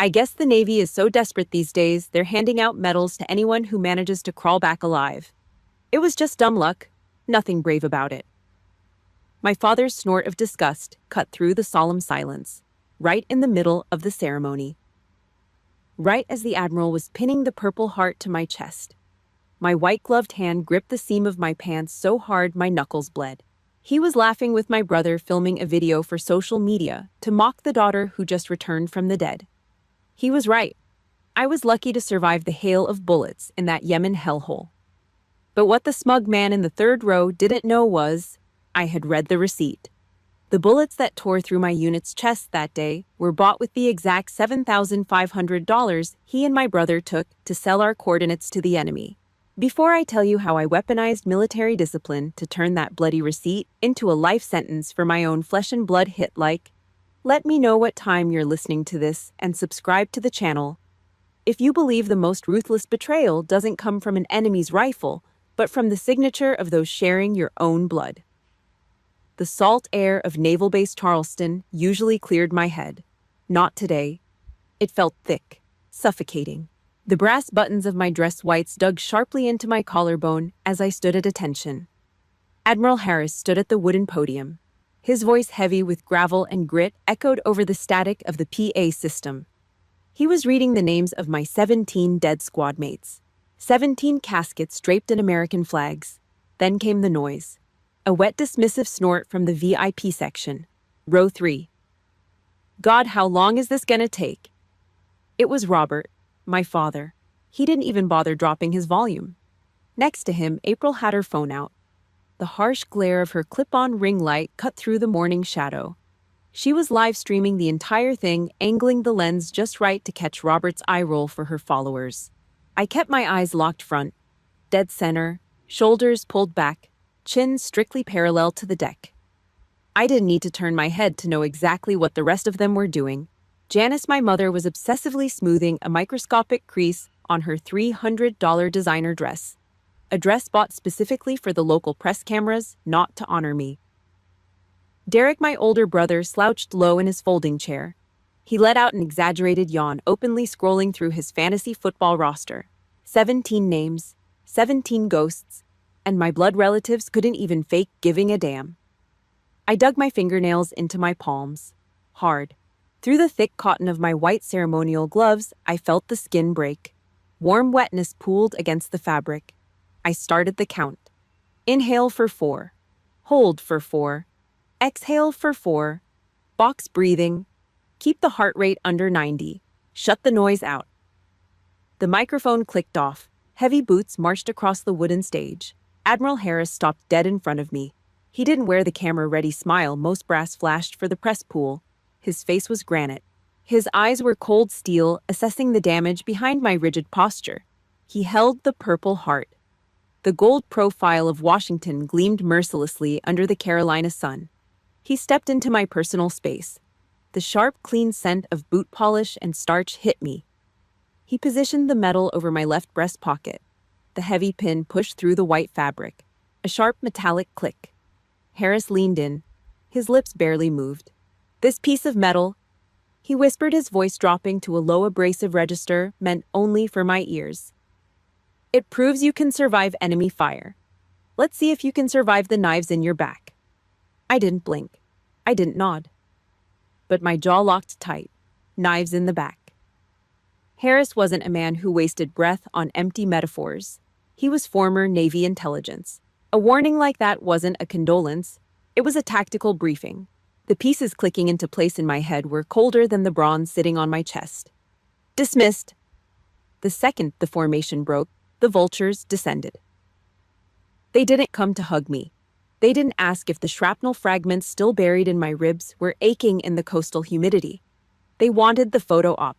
I guess the Navy is so desperate these days, they're handing out medals to anyone who manages to crawl back alive. It was just dumb luck, nothing brave about it. My father's snort of disgust cut through the solemn silence, right in the middle of the ceremony. Right as the Admiral was pinning the Purple Heart to my chest, my white-gloved hand gripped the seam of my pants so hard my knuckles bled. He was laughing with my brother filming a video for social media to mock the daughter who just returned from the dead. He was right. I was lucky to survive the hail of bullets in that Yemen hellhole. But what the smug man in the third row didn't know was, I had read the receipt. The bullets that tore through my unit's chest that day were bought with the exact $7,500 he and my brother took to sell our coordinates to the enemy. Before I tell you how I weaponized military discipline to turn that bloody receipt into a life sentence for my own flesh and blood hit-like, let me know what time you're listening to this and subscribe to the channel. If you believe the most ruthless betrayal doesn't come from an enemy's rifle, but from the signature of those sharing your own blood. The salt air of Naval Base Charleston usually cleared my head. Not today. It felt thick, suffocating. The brass buttons of my dress whites dug sharply into my collarbone as I stood at attention. Admiral Harris stood at the wooden podium. His voice, heavy with gravel and grit, echoed over the static of the PA system. He was reading the names of my 17 dead squad mates. 17 caskets draped in American flags. Then came the noise. A wet, dismissive snort from the VIP section. Row 3. God, how long is this gonna take? It was Robert, my father. He didn't even bother dropping his volume. Next to him, April had her phone out. The harsh glare of her clip-on ring light cut through the morning shadow. She was live streaming the entire thing, angling the lens just right to catch Robert's eye roll for her followers. I kept my eyes locked front, dead center, shoulders pulled back, chin strictly parallel to the deck. I didn't need to turn my head to know exactly what the rest of them were doing. Janice, my mother, was obsessively smoothing a microscopic crease on her $300 designer dress. A dress bought specifically for the local press cameras, not to honor me. Derek, my older brother, slouched low in his folding chair. He let out an exaggerated yawn, openly scrolling through his fantasy football roster. 17 names, 17 ghosts, and my blood relatives couldn't even fake giving a damn. I dug my fingernails into my palms. Hard. Through the thick cotton of my white ceremonial gloves, I felt the skin break. Warm wetness pooled against the fabric. I started the count. Inhale for 4. Hold for 4. Exhale for 4. Box breathing. Keep the heart rate under 90. Shut the noise out. The microphone clicked off. Heavy boots marched across the wooden stage. Admiral Harris stopped dead in front of me. He didn't wear the camera-ready smile most brass flashed for the press pool. His face was granite. His eyes were cold steel, assessing the damage behind my rigid posture. He held the Purple Heart. The gold profile of Washington gleamed mercilessly under the Carolina sun. He stepped into my personal space. The sharp, clean scent of boot polish and starch hit me. He positioned the medal over my left breast pocket. The heavy pin pushed through the white fabric. A sharp metallic click. Harris leaned in. His lips barely moved. This piece of metal, he whispered, his voice dropping to a low abrasive register meant only for my ears. It proves you can survive enemy fire. Let's see if you can survive the knives in your back. I didn't blink. I didn't nod. But my jaw locked tight. Knives in the back. Harris wasn't a man who wasted breath on empty metaphors. He was former Navy intelligence. A warning like that wasn't a condolence. It was a tactical briefing. The pieces clicking into place in my head were colder than the bronze sitting on my chest. Dismissed. The second the formation broke, the vultures descended. They didn't come to hug me. They didn't ask if the shrapnel fragments still buried in my ribs were aching in the coastal humidity. They wanted the photo op.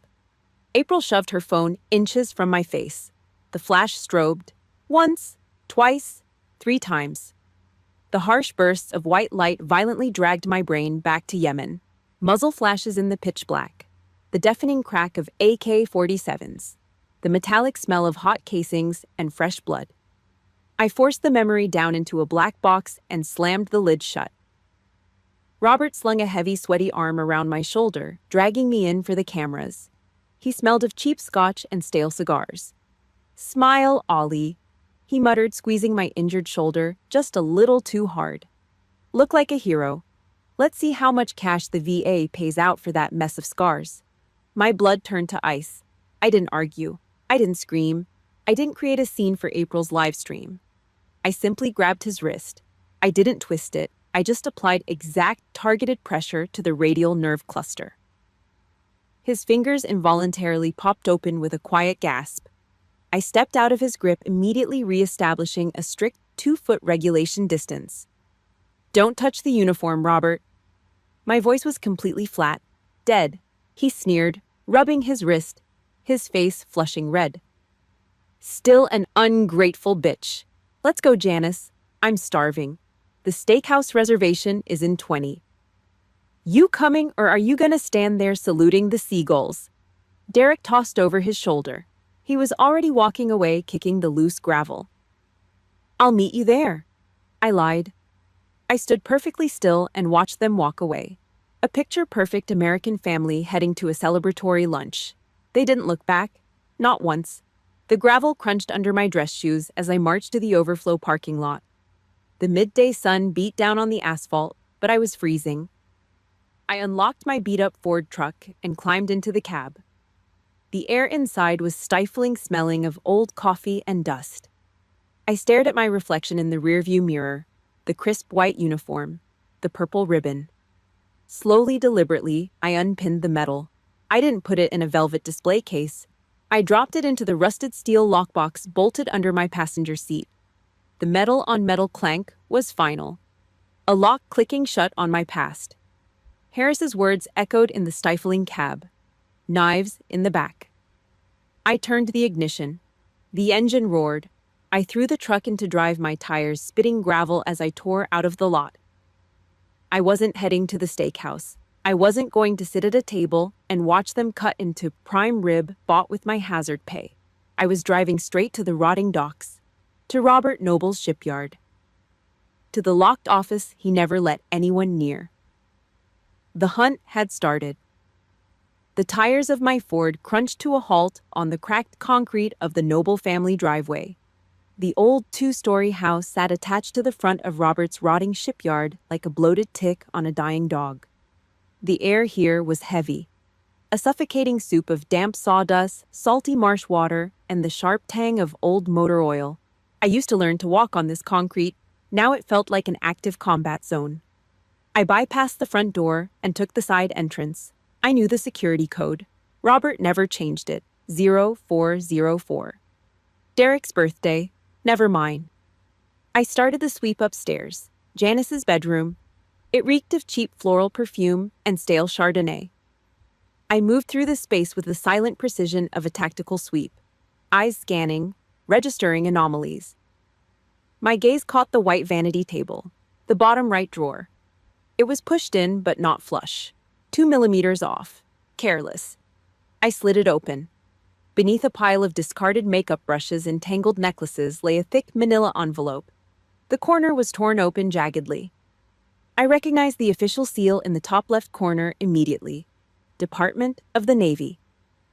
April shoved her phone inches from my face. The flash strobed. Once, twice, 3 times. The harsh bursts of white light violently dragged my brain back to Yemen. Muzzle flashes in the pitch black. The deafening crack of AK-47s. The metallic smell of hot casings and fresh blood. I forced the memory down into a black box and slammed the lid shut. Robert slung a heavy, sweaty arm around my shoulder, dragging me in for the cameras. He smelled of cheap scotch and stale cigars. "Smile, Ollie," he muttered, squeezing my injured shoulder just a little too hard. "Look like a hero. Let's see how much cash the VA pays out for that mess of scars." My blood turned to ice. I didn't argue. I didn't scream. I didn't create a scene for April's live stream. I simply grabbed his wrist. I didn't twist it. I just applied exact targeted pressure to the radial nerve cluster. His fingers involuntarily popped open with a quiet gasp. I stepped out of his grip, immediately re-establishing a strict 2-foot regulation distance. "Don't touch the uniform, Robert." My voice was completely flat, dead. He sneered, rubbing his wrist, his face flushing red. "Still an ungrateful bitch. Let's go, Janice. I'm starving. The steakhouse reservation is in 20. You coming, or are you gonna stand there saluting the seagulls?" Derek tossed over his shoulder. He was already walking away, kicking the loose gravel. "I'll meet you there," I lied. I stood perfectly still and watched them walk away. A picture-perfect American family heading to a celebratory lunch. They didn't look back. Not once. The gravel crunched under my dress shoes as I marched to the overflow parking lot. The midday sun beat down on the asphalt, but I was freezing. I unlocked my beat-up Ford truck and climbed into the cab. The air inside was stifling, smelling of old coffee and dust. I stared at my reflection in the rearview mirror, the crisp white uniform, the purple ribbon. Slowly, deliberately, I unpinned the metal. I didn't put it in a velvet display case. I dropped it into the rusted steel lockbox bolted under my passenger seat. The metal-on-metal clank was final. A lock clicking shut on my past. Harris's words echoed in the stifling cab. Knives in the back. I turned the ignition. The engine roared. I threw the truck into drive, my tires spitting gravel as I tore out of the lot. I wasn't heading to the steakhouse. I wasn't going to sit at a table and watch them cut into prime rib bought with my hazard pay. I was driving straight to the rotting docks, to Robert Noble's shipyard, to the locked office he never let anyone near. The hunt had started. The tires of my Ford crunched to a halt on the cracked concrete of the Noble family driveway. The old 2-story house sat attached to the front of Robert's rotting shipyard like a bloated tick on a dying dog. The air here was heavy, a suffocating soup of damp sawdust, salty marsh water, and the sharp tang of old motor oil. I used to learn to walk on this concrete. Now it felt like an active combat zone. I bypassed the front door and took the side entrance. I knew the security code. Robert never changed it. 0404. Derek's birthday, never mine. I started the sweep upstairs, Janice's bedroom. It reeked of cheap floral perfume and stale Chardonnay. I moved through the space with the silent precision of a tactical sweep, eyes scanning, registering anomalies. My gaze caught the white vanity table, the bottom right drawer. It was pushed in but not flush, 2 millimeters off, careless. I slid it open. Beneath a pile of discarded makeup brushes and tangled necklaces lay a thick manila envelope. The corner was torn open jaggedly. I recognized the official seal in the top left corner immediately. Department of the Navy.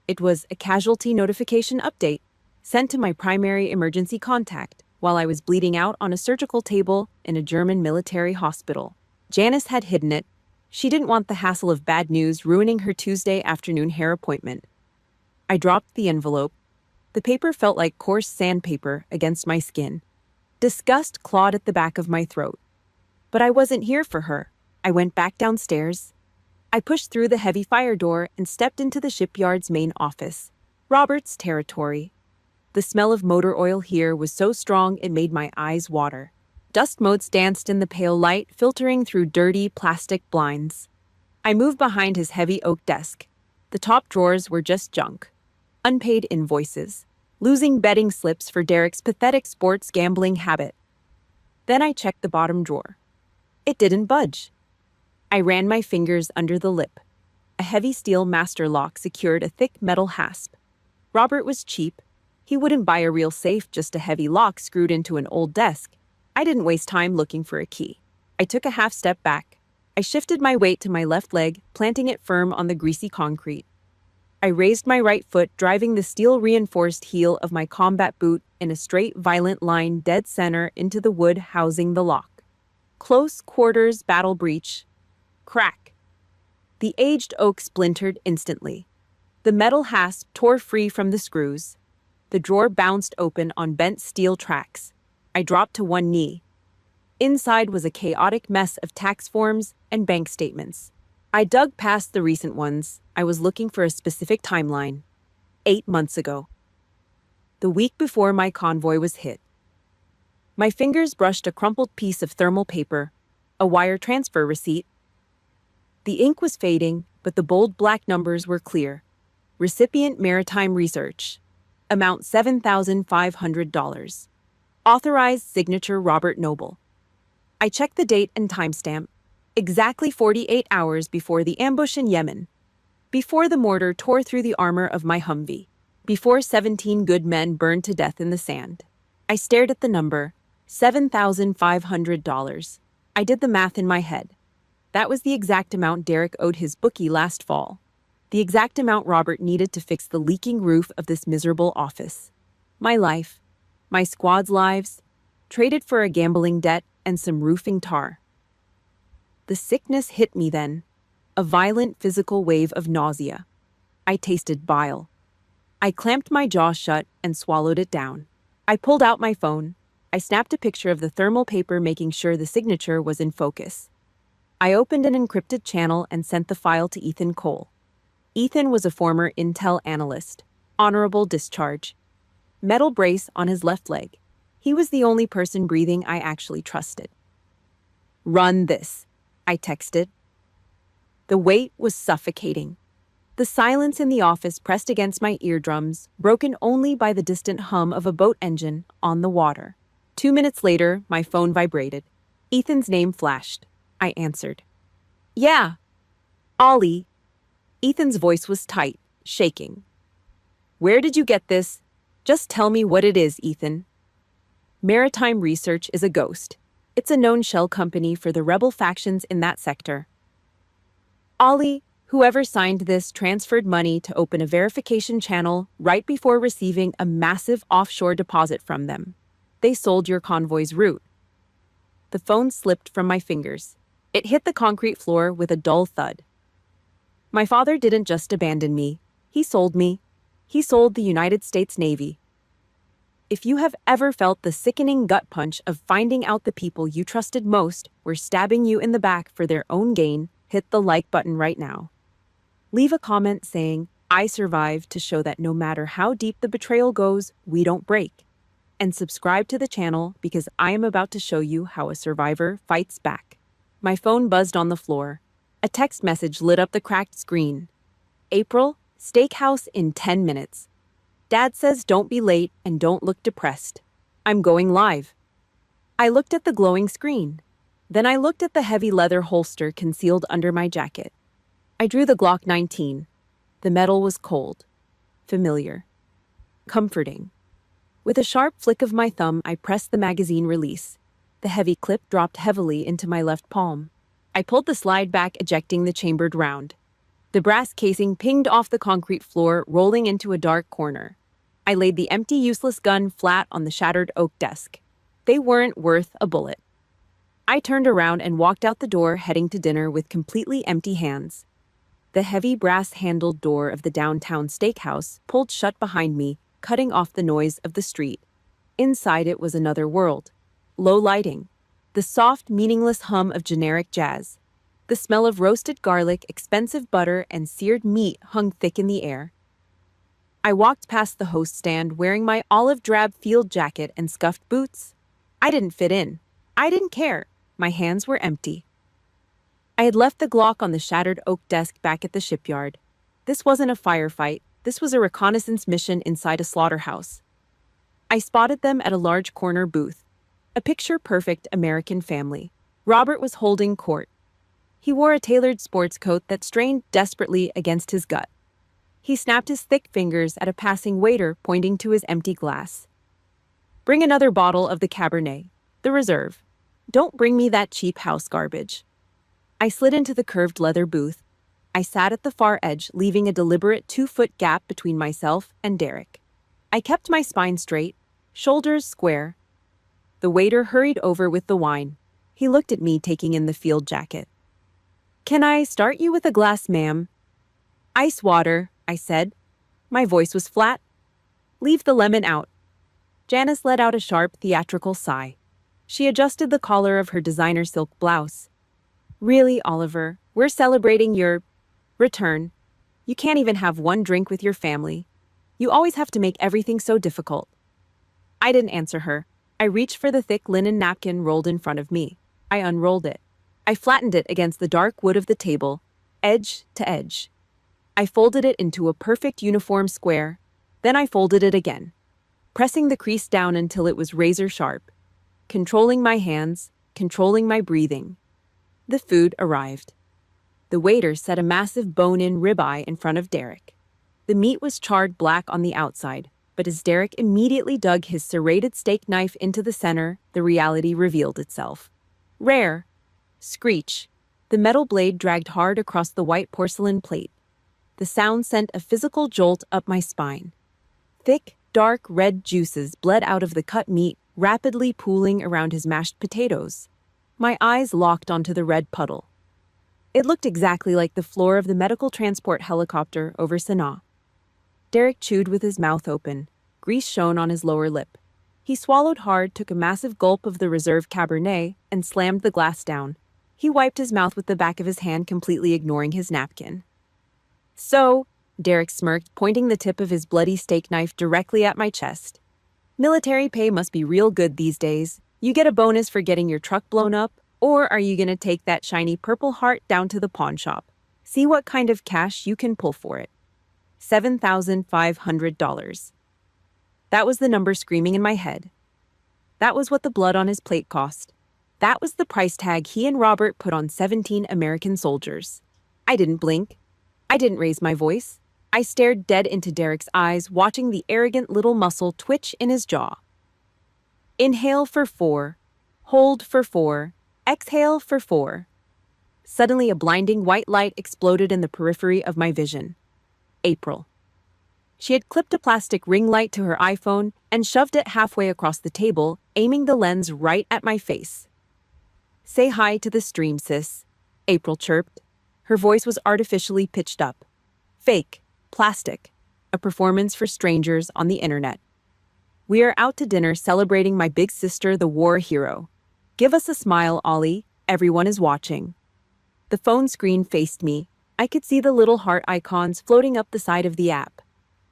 It was a casualty notification update sent to my primary emergency contact while I was bleeding out on a surgical table in a German military hospital. Janice had hidden it. She didn't want the hassle of bad news ruining her Tuesday afternoon hair appointment. I dropped the envelope. The paper felt like coarse sandpaper against my skin. Disgust clawed at the back of my throat. But I wasn't here for her. I went back downstairs. I pushed through the heavy fire door and stepped into the shipyard's main office, Robert's territory. The smell of motor oil here was so strong it made my eyes water. Dust motes danced in the pale light, filtering through dirty plastic blinds. I moved behind his heavy oak desk. The top drawers were just junk. Unpaid invoices. Losing betting slips for Derek's pathetic sports gambling habit. Then I checked the bottom drawer. It didn't budge. I ran my fingers under the lip. A heavy steel master lock secured a thick metal hasp. Robert was cheap. He wouldn't buy a real safe, just a heavy lock screwed into an old desk. I didn't waste time looking for a key. I took a half step back. I shifted my weight to my left leg, planting it firm on the greasy concrete. I raised my right foot, driving the steel-reinforced heel of my combat boot in a straight, violent line dead center into the wood housing the lock. Close quarters battle breach. Crack. The aged oak splintered instantly. The metal hasp tore free from the screws. The drawer bounced open on bent steel tracks. I dropped to one knee. Inside was a chaotic mess of tax forms and bank statements. I dug past the recent ones. I was looking for a specific timeline. 8 months ago. The week before my convoy was hit. My fingers brushed a crumpled piece of thermal paper, a wire transfer receipt. The ink was fading, but the bold black numbers were clear. Recipient Maritime Research. Amount $7,500. Authorized signature Robert Noble. I checked the date and timestamp. Exactly 48 hours before the ambush in Yemen. Before the mortar tore through the armor of my Humvee. Before 17 good men burned to death in the sand. I stared at the number. $7,500. I did the math in my head. That was the exact amount Derek owed his bookie last fall. The exact amount Robert needed to fix the leaking roof of this miserable office. My life, my squad's lives, traded for a gambling debt and some roofing tar. The sickness hit me then, a violent physical wave of nausea. I tasted bile. I clamped my jaw shut and swallowed it down. I pulled out my phone. I snapped a picture of the thermal paper, making sure the signature was in focus. I opened an encrypted channel and sent the file to Ethan Cole. Ethan was a former Intel analyst. Honorable discharge. Metal brace on his left leg. He was the only person breathing I actually trusted. Run this, I texted. The weight was suffocating. The silence in the office pressed against my eardrums, broken only by the distant hum of a boat engine on the water. 2 minutes later, my phone vibrated. Ethan's name flashed. I answered. Yeah. Ollie. Ethan's voice was tight, shaking. Where did you get this? Just tell me what it is, Ethan. Maritime Research is a ghost. It's a known shell company for the rebel factions in that sector. Ollie, whoever signed this transferred money to open a verification channel right before receiving a massive offshore deposit from them. They sold your convoy's route. The phone slipped from my fingers. It hit the concrete floor with a dull thud. My father didn't just abandon me. He sold me. He sold the United States Navy. If you have ever felt the sickening gut punch of finding out the people you trusted most were stabbing you in the back for their own gain, hit the like button right now. Leave a comment saying, I survived, to show that no matter how deep the betrayal goes, we don't break. And subscribe to the channel because I am about to show you how a survivor fights back. My phone buzzed on the floor. A text message lit up the cracked screen. April, steakhouse in 10 minutes. Dad says don't be late and don't look depressed. I'm going live. I looked at the glowing screen. Then I looked at the heavy leather holster concealed under my jacket. I drew the Glock 19. The metal was cold, familiar, comforting. With a sharp flick of my thumb, I pressed the magazine release. The heavy clip dropped heavily into my left palm. I pulled the slide back, ejecting the chambered round. The brass casing pinged off the concrete floor, rolling into a dark corner. I laid the empty, useless gun flat on the shattered oak desk. They weren't worth a bullet. I turned around and walked out the door, heading to dinner with completely empty hands. The heavy brass-handled door of the downtown steakhouse pulled shut behind me, cutting off the noise of the street. Inside it was another world. Low lighting. The soft, meaningless hum of generic jazz. The smell of roasted garlic, expensive butter, and seared meat hung thick in the air. I walked past the host stand wearing my olive drab field jacket and scuffed boots. I didn't fit in. I didn't care. My hands were empty. I had left the Glock on the shattered oak desk back at the shipyard. This wasn't a firefight. This was a reconnaissance mission inside a slaughterhouse. I spotted them at a large corner booth. A picture-perfect American family. Robert was holding court. He wore a tailored sports coat that strained desperately against his gut. He snapped his thick fingers at a passing waiter, pointing to his empty glass. Bring another bottle of the Cabernet, the reserve. Don't bring me that cheap house garbage. I slid into the curved leather booth. I sat at the far edge, leaving a deliberate 2-foot gap between myself and Derek. I kept my spine straight, shoulders square. The waiter hurried over with the wine. He looked at me, taking in the field jacket. "Can I start you with a glass, ma'am?" "Ice water," I said. My voice was flat. "Leave the lemon out." Janice let out a sharp, theatrical sigh. She adjusted the collar of her designer silk blouse. "Really, Oliver, we're celebrating your return. You can't even have one drink with your family. You always have to make everything so difficult." I didn't answer her. I reached for the thick linen napkin rolled in front of me. I unrolled it. I flattened it against the dark wood of the table, edge to edge. I folded it into a perfect uniform square. Then I folded it again, pressing the crease down until it was razor sharp, controlling my hands, controlling my breathing. The food arrived. The waiter set a massive bone-in ribeye in front of Derek. The meat was charred black on the outside, but as Derek immediately dug his serrated steak knife into the center, the reality revealed itself. Rare. Screech. The metal blade dragged hard across the white porcelain plate. The sound sent a physical jolt up my spine. Thick, dark red juices bled out of the cut meat, rapidly pooling around his mashed potatoes. My eyes locked onto the red puddle. It looked exactly like the floor of the medical transport helicopter over Sanaa. Derek chewed with his mouth open. Grease shone on his lower lip. He swallowed hard, took a massive gulp of the reserve Cabernet, and slammed the glass down. He wiped his mouth with the back of his hand, completely ignoring his napkin. "So," Derek smirked, pointing the tip of his bloody steak knife directly at my chest. "Military pay must be real good these days. You get a bonus for getting your truck blown up, or are you gonna take that shiny purple heart down to the pawn shop? See what kind of cash you can pull for it." $7,500. That was the number screaming in my head. That was what the blood on his plate cost. That was the price tag he and Robert put on 17 American soldiers. I didn't blink. I didn't raise my voice. I stared dead into Derek's eyes, watching the arrogant little muscle twitch in his jaw. Inhale for 4. Hold for 4. Exhale for 4. Suddenly, a blinding white light exploded in the periphery of my vision. April. She had clipped a plastic ring light to her iPhone and shoved it halfway across the table, aiming the lens right at my face. "Say hi to the stream, sis," April chirped. Her voice was artificially pitched up. "Fake. Plastic. A performance for strangers on the internet. We are out to dinner celebrating my big sister, the war hero. Give us a smile, Ollie. Everyone is watching." The phone screen faced me. I could see the little heart icons floating up the side of the app.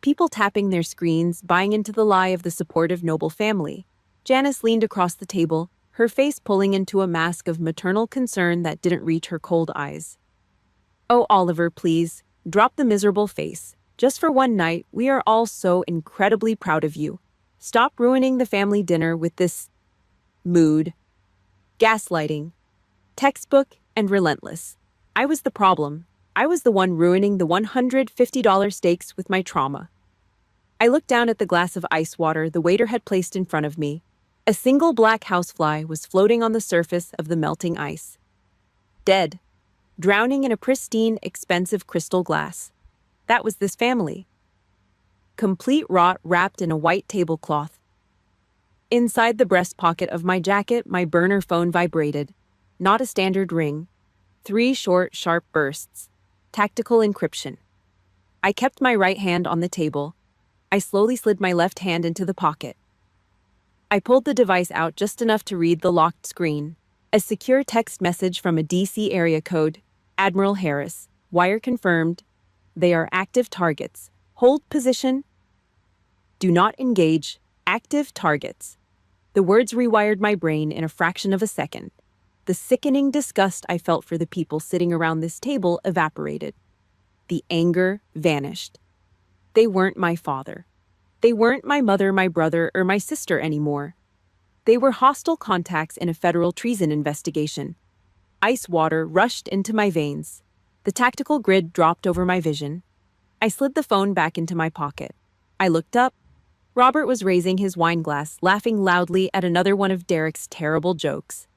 People tapping their screens, buying into the lie of the supportive noble family. Janice leaned across the table, her face pulling into a mask of maternal concern that didn't reach her cold eyes. "Oh, Oliver, please, drop the miserable face. Just for one night, we are all so incredibly proud of you. Stop ruining the family dinner with this mood." Gaslighting. Textbook and relentless. I was the problem. I was the one ruining the $150 steaks with my trauma. I looked down at the glass of ice water the waiter had placed in front of me. A single black housefly was floating on the surface of the melting ice. Dead. Drowning in a pristine, expensive crystal glass. That was this family. Complete rot wrapped in a white tablecloth. Inside the breast pocket of my jacket, my burner phone vibrated. Not a standard ring. 3 short, sharp bursts. Tactical encryption. I kept my right hand on the table. I slowly slid my left hand into the pocket. I pulled the device out just enough to read the locked screen. A secure text message from a DC area code. Admiral Harris. Wire confirmed. They are active targets. Hold position. Do not engage. Active targets. The words rewired my brain in a fraction of a second. The sickening disgust I felt for the people sitting around this table evaporated. The anger vanished. They weren't my father. They weren't my mother, my brother, or my sister anymore. They were hostile contacts in a federal treason investigation. Ice water rushed into my veins. The tactical grid dropped over my vision. I slid the phone back into my pocket. I looked up. Robert was raising his wine glass, laughing loudly at another one of Derek's terrible jokes.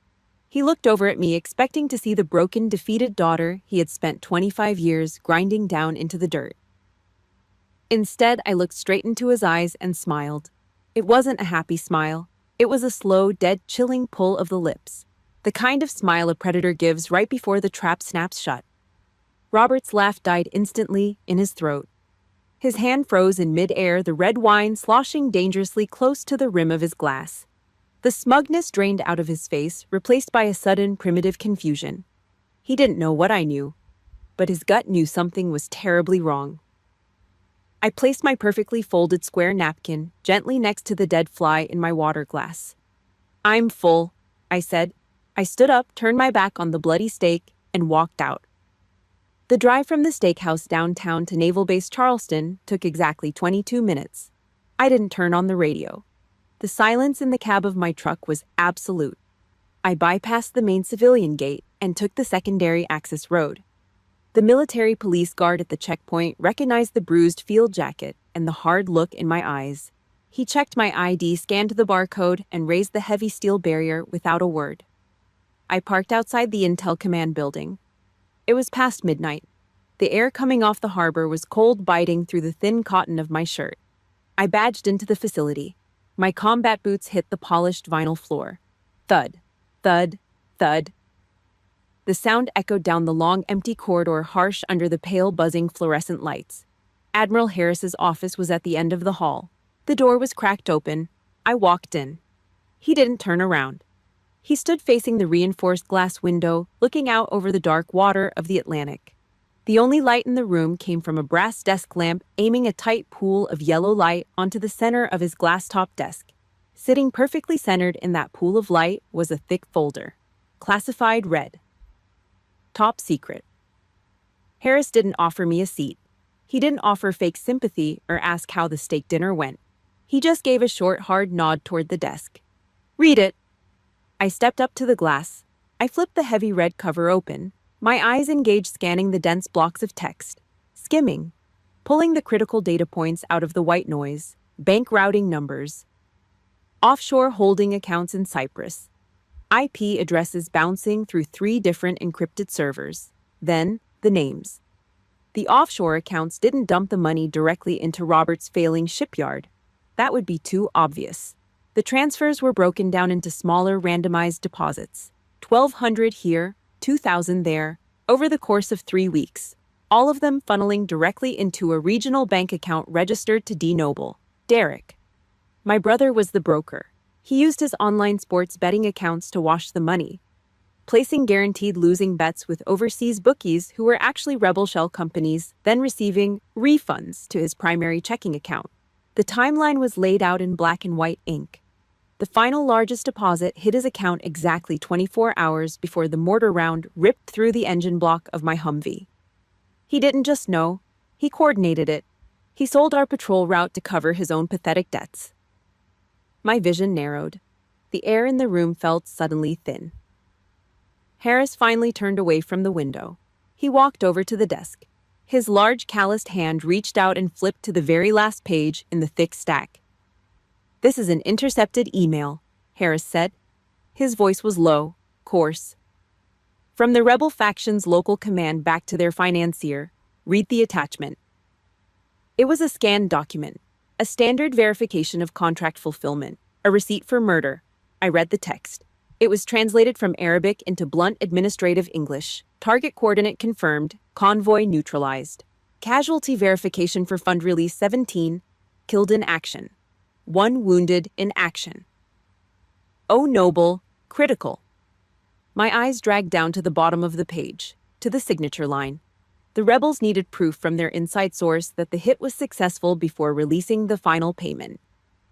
He looked over at me, expecting to see the broken, defeated daughter he had spent 25 years grinding down into the dirt. Instead, I looked straight into his eyes and smiled. It wasn't a happy smile. It was a slow, dead, chilling pull of the lips. The kind of smile a predator gives right before the trap snaps shut. Robert's laugh died instantly in his throat. His hand froze in mid-air, the red wine sloshing dangerously close to the rim of his glass. The smugness drained out of his face, replaced by a sudden, primitive confusion. He didn't know what I knew, but his gut knew something was terribly wrong. I placed my perfectly folded square napkin gently next to the dead fly in my water glass. "I'm full," I said. I stood up, turned my back on the bloody steak, and walked out. The drive from the steakhouse downtown to Naval Base Charleston took exactly 22 minutes. I didn't turn on the radio. The silence in the cab of my truck was absolute. I bypassed the main civilian gate and took the secondary access road. The military police guard at the checkpoint recognized the bruised field jacket and the hard look in my eyes. He checked my ID, scanned the barcode, and raised the heavy steel barrier without a word. I parked outside the Intel Command building. It was past midnight. The air coming off the harbor was cold, biting through the thin cotton of my shirt. I badged into the facility. My combat boots hit the polished vinyl floor. Thud, thud, thud. The sound echoed down the long, empty corridor, harsh under the pale, buzzing fluorescent lights. Admiral Harris's office was at the end of the hall. The door was cracked open. I walked in. He didn't turn around. He stood facing the reinforced glass window, looking out over the dark water of the Atlantic. The only light in the room came from a brass desk lamp aiming a tight pool of yellow light onto the center of his glass-topped desk. Sitting perfectly centered in that pool of light was a thick folder. Classified red. Top secret. Harris didn't offer me a seat. He didn't offer fake sympathy or ask how the steak dinner went. He just gave a short, hard nod toward the desk. "Read it." I stepped up to the glass. I flipped the heavy red cover open, my eyes engaged scanning the dense blocks of text, skimming, pulling the critical data points out of the white noise, bank routing numbers, offshore holding accounts in Cyprus, IP addresses bouncing through 3 different encrypted servers, then the names. The offshore accounts didn't dump the money directly into Robert's failing shipyard. That would be too obvious. The transfers were broken down into smaller randomized deposits, 1,200 here, 2,000 there, over the course of 3 weeks, all of them funneling directly into a regional bank account registered to D. Noble, Derek. My brother was the broker. He used his online sports betting accounts to wash the money, placing guaranteed losing bets with overseas bookies who were actually rebel shell companies, then receiving refunds to his primary checking account. The timeline was laid out in black and white ink. The final largest deposit hit his account exactly 24 hours before the mortar round ripped through the engine block of my Humvee. He didn't just know, he coordinated it. He sold our patrol route to cover his own pathetic debts. My vision narrowed. The air in the room felt suddenly thin. Harris finally turned away from the window. He walked over to the desk. His large calloused hand reached out and flipped to the very last page in the thick stack. "This is an intercepted email," Harris said. His voice was low, coarse. "From the rebel faction's local command back to their financier. Read the attachment." It was a scanned document, a standard verification of contract fulfillment, a receipt for murder. I read the text. It was translated from Arabic into blunt administrative English. Target coordinate confirmed, convoy neutralized. Casualty verification for fund release 17, killed in action. 1 wounded in action. Oh, Noble, critical. My eyes dragged down to the bottom of the page, to the signature line. The rebels needed proof from their inside source that the hit was successful before releasing the final payment.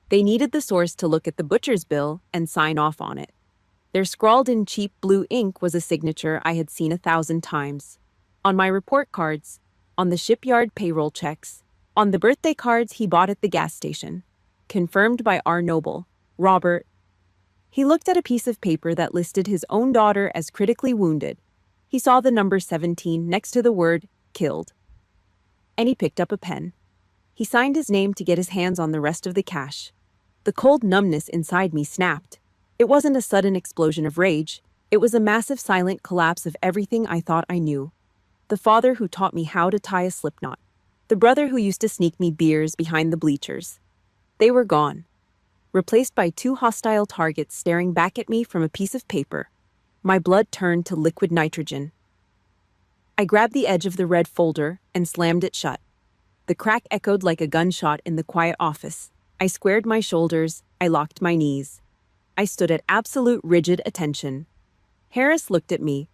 They needed the source to look at the butcher's bill and sign off on it. Their scrawled in cheap blue ink was a signature I had seen 1,000 times. On my report cards, on the shipyard payroll checks, on the birthday cards he bought at the gas station. Confirmed by R. Noble, Robert. He looked at a piece of paper that listed his own daughter as critically wounded. He saw the number 17 next to the word killed. And he picked up a pen. He signed his name to get his hands on the rest of the cash. The cold numbness inside me snapped. It wasn't a sudden explosion of rage. It was a massive silent collapse of everything I thought I knew. The father who taught me how to tie a slipknot. The brother who used to sneak me beers behind the bleachers. They were gone, replaced by two hostile targets staring back at me from a piece of paper. My blood turned to liquid nitrogen. I grabbed the edge of the red folder and slammed it shut. The crack echoed like a gunshot in the quiet office. I squared my shoulders, I locked my knees. I stood at absolute rigid attention. Harris looked at me.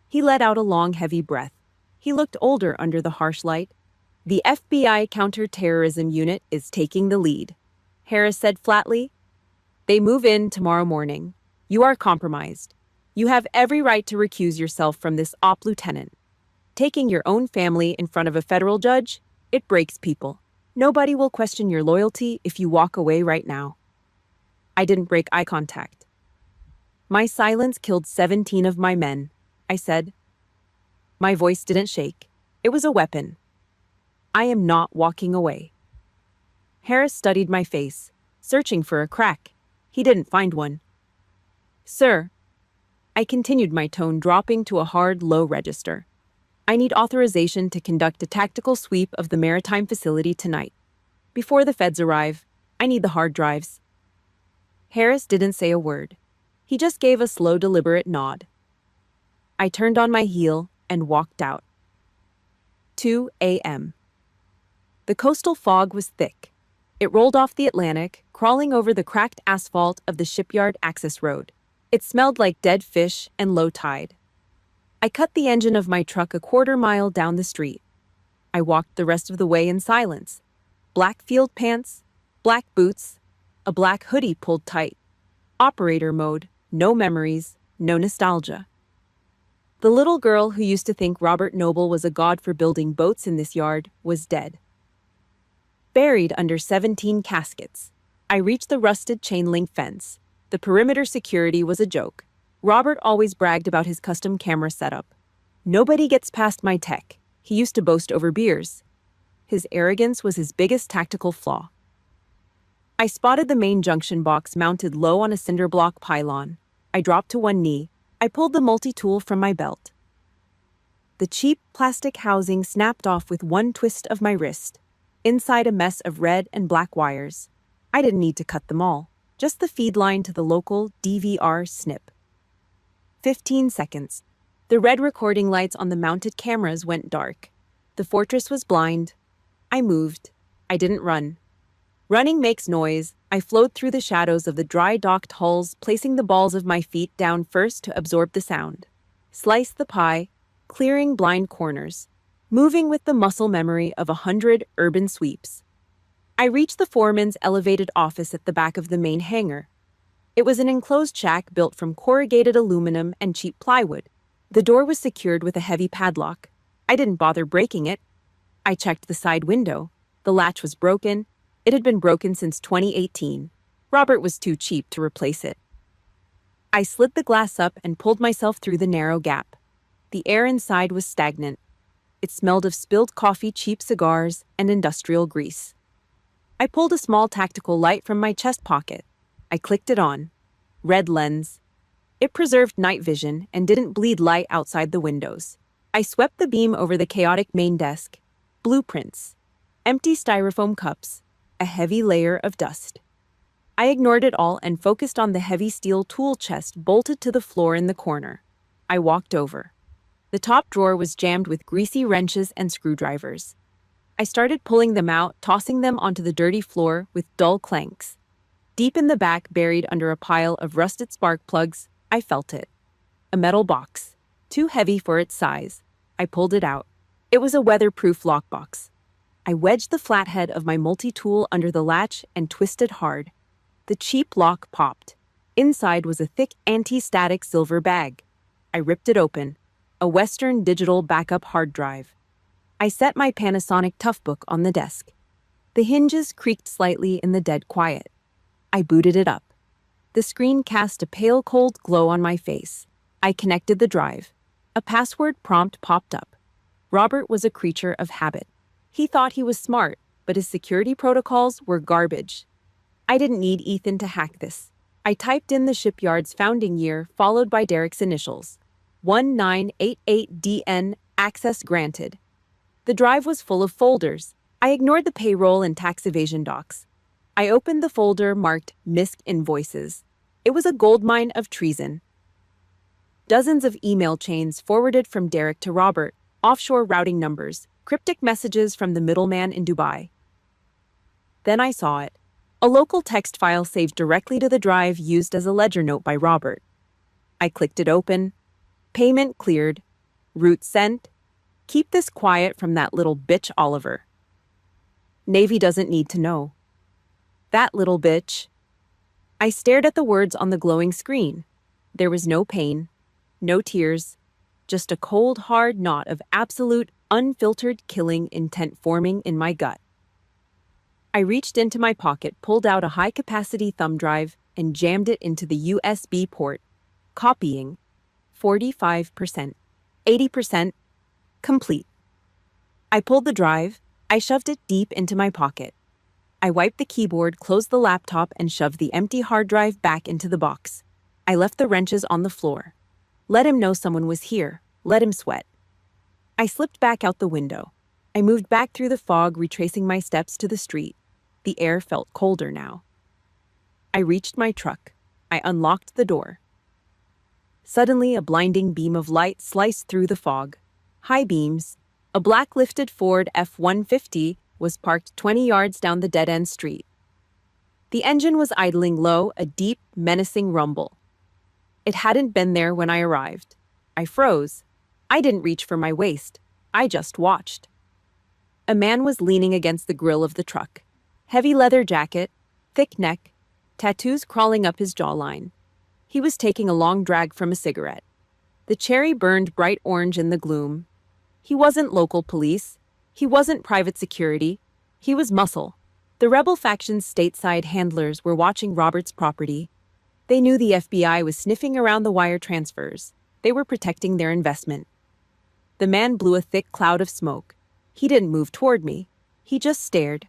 He let out a long, heavy breath. He looked older under the harsh light. "The FBI counterterrorism unit is taking the lead," Harris said flatly. "They move in tomorrow morning. You are compromised. You have every right to recuse yourself from this op, Lieutenant. Taking your own family in front of a federal judge, it breaks people. Nobody will question your loyalty if you walk away right now." I didn't break eye contact. "My silence killed 17 of my men," I said. My voice didn't shake. It was a weapon. "I am not walking away." Harris studied my face, searching for a crack. He didn't find one. "Sir," I continued, my tone dropping to a hard, low register. "I need authorization to conduct a tactical sweep of the maritime facility tonight. Before the feds arrive, I need the hard drives." Harris didn't say a word. He just gave a slow, deliberate nod. I turned on my heel and walked out. 2 a.m. The coastal fog was thick. It rolled off the Atlantic, crawling over the cracked asphalt of the shipyard access road. It smelled like dead fish and low tide. I cut the engine of my truck a quarter-mile down the street. I walked the rest of the way in silence. Black field pants, black boots, a black hoodie pulled tight. Operator mode, no memories, no nostalgia. The little girl who used to think Robert Noble was a god for building boats in this yard was dead. Buried under 17 caskets, I reached the rusted chain-link fence. The perimeter security was a joke. Robert always bragged about his custom camera setup. "Nobody gets past my tech," he used to boast over beers. His arrogance was his biggest tactical flaw. I spotted the main junction box mounted low on a cinder block pylon. I dropped to one knee. I pulled the multi-tool from my belt. The cheap plastic housing snapped off with one twist of my wrist. Inside a mess of red and black wires. I didn't need to cut them all, just the feed line to the local DVR snip. 15 seconds. The red recording lights on the mounted cameras went dark. The fortress was blind. I moved. I didn't run. Running makes noise. I flowed through the shadows of the dry-docked hulls, placing the balls of my feet down first to absorb the sound. Sliced the pie, clearing blind corners, moving with the muscle memory of 100 urban sweeps. I reached the foreman's elevated office at the back of the main hangar. It was an enclosed shack built from corrugated aluminum and cheap plywood. The door was secured with a heavy padlock. I didn't bother breaking it. I checked the side window. The latch was broken. It had been broken since 2018. Robert was too cheap to replace it. I slid the glass up and pulled myself through the narrow gap. The air inside was stagnant. It smelled of spilled coffee, cheap cigars, and industrial grease. I pulled a small tactical light from my chest pocket. I clicked it on. Red lens. It preserved night vision and didn't bleed light outside the windows. I swept the beam over the chaotic main desk. Blueprints. Empty styrofoam cups. A heavy layer of dust. I ignored it all and focused on the heavy steel tool chest bolted to the floor in the corner. I walked over. The top drawer was jammed with greasy wrenches and screwdrivers. I started pulling them out, tossing them onto the dirty floor with dull clanks. Deep in the back, buried under a pile of rusted spark plugs, I felt it. A metal box. Too heavy for its size. I pulled it out. It was a weatherproof lockbox. I wedged the flathead of my multi-tool under the latch and twisted hard. The cheap lock popped. Inside was a thick anti-static silver bag. I ripped it open. A Western Digital backup hard drive. I set my Panasonic Toughbook on the desk. The hinges creaked slightly in the dead quiet. I booted it up. The screen cast a pale cold glow on my face. I connected the drive. A password prompt popped up. Robert was a creature of habit. He thought he was smart, but his security protocols were garbage. I didn't need Ethan to hack this. I typed in the shipyard's founding year followed by Derek's initials. 1988DN, access granted. The drive was full of folders. I ignored the payroll and tax evasion docs. I opened the folder marked Missed Invoices. It was a goldmine of treason. Dozens of email chains forwarded from Derek to Robert, offshore routing numbers, cryptic messages from the middleman in Dubai. Then I saw it. A local text file saved directly to the drive used as a ledger note by Robert. I clicked it open. Payment cleared. Route sent. Keep this quiet from that little bitch Oliver. Navy doesn't need to know. That little bitch. I stared at the words on the glowing screen. There was no pain, no tears, just a cold, hard knot of absolute, unfiltered killing intent forming in my gut. I reached into my pocket, pulled out a high-capacity thumb drive, and jammed it into the USB port. Copying. 45%. 80%. Complete. I pulled the drive. I shoved it deep into my pocket. I wiped the keyboard, closed the laptop, and shoved the empty hard drive back into the box. I left the wrenches on the floor. Let him know someone was here. Let him sweat. I slipped back out the window. I moved back through the fog, retracing my steps to the street. The air felt colder now. I reached my truck. I unlocked the door. Suddenly, a blinding beam of light sliced through the fog. High beams. A black lifted Ford F-150 was parked 20 yards down the dead-end street. The engine was idling low, a deep, menacing rumble. It hadn't been there when I arrived. I froze. I didn't reach for my waist. I just watched. A man was leaning against the grill of the truck. Heavy leather jacket, thick neck, tattoos crawling up his jawline. He was taking a long drag from a cigarette. The cherry burned bright orange in the gloom. He wasn't local police. He wasn't private security. He was muscle. The rebel faction's stateside handlers were watching Robert's property. They knew the FBI was sniffing around the wire transfers. They were protecting their investment. The man blew a thick cloud of smoke. He didn't move toward me. He just stared.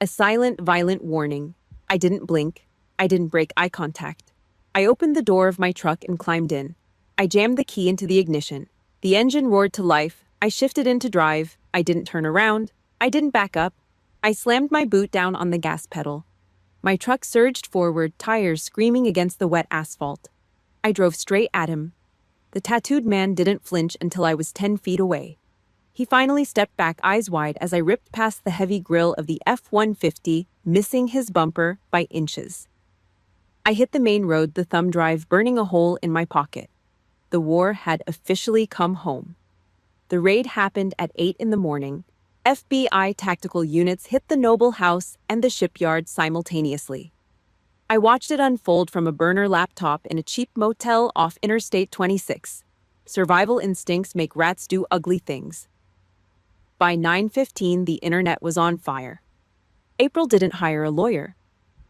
A silent, violent warning. I didn't blink. I didn't break eye contact. I opened the door of my truck and climbed in. I jammed the key into the ignition. The engine roared to life. I shifted into drive. I didn't turn around. I didn't back up. I slammed my boot down on the gas pedal. My truck surged forward, tires screaming against the wet asphalt. I drove straight at him. The tattooed man didn't flinch until I was 10 feet away. He finally stepped back, eyes wide, as I ripped past the heavy grille of the F-150, missing his bumper by inches. I hit the main road, the thumb drive burning a hole in my pocket. The war had officially come home. The raid happened at 8 in the morning. FBI tactical units hit the Noble House and the shipyard simultaneously. I watched it unfold from a burner laptop in a cheap motel off Interstate 26. Survival instincts make rats do ugly things. By 9:15, the internet was on fire. April didn't hire a lawyer.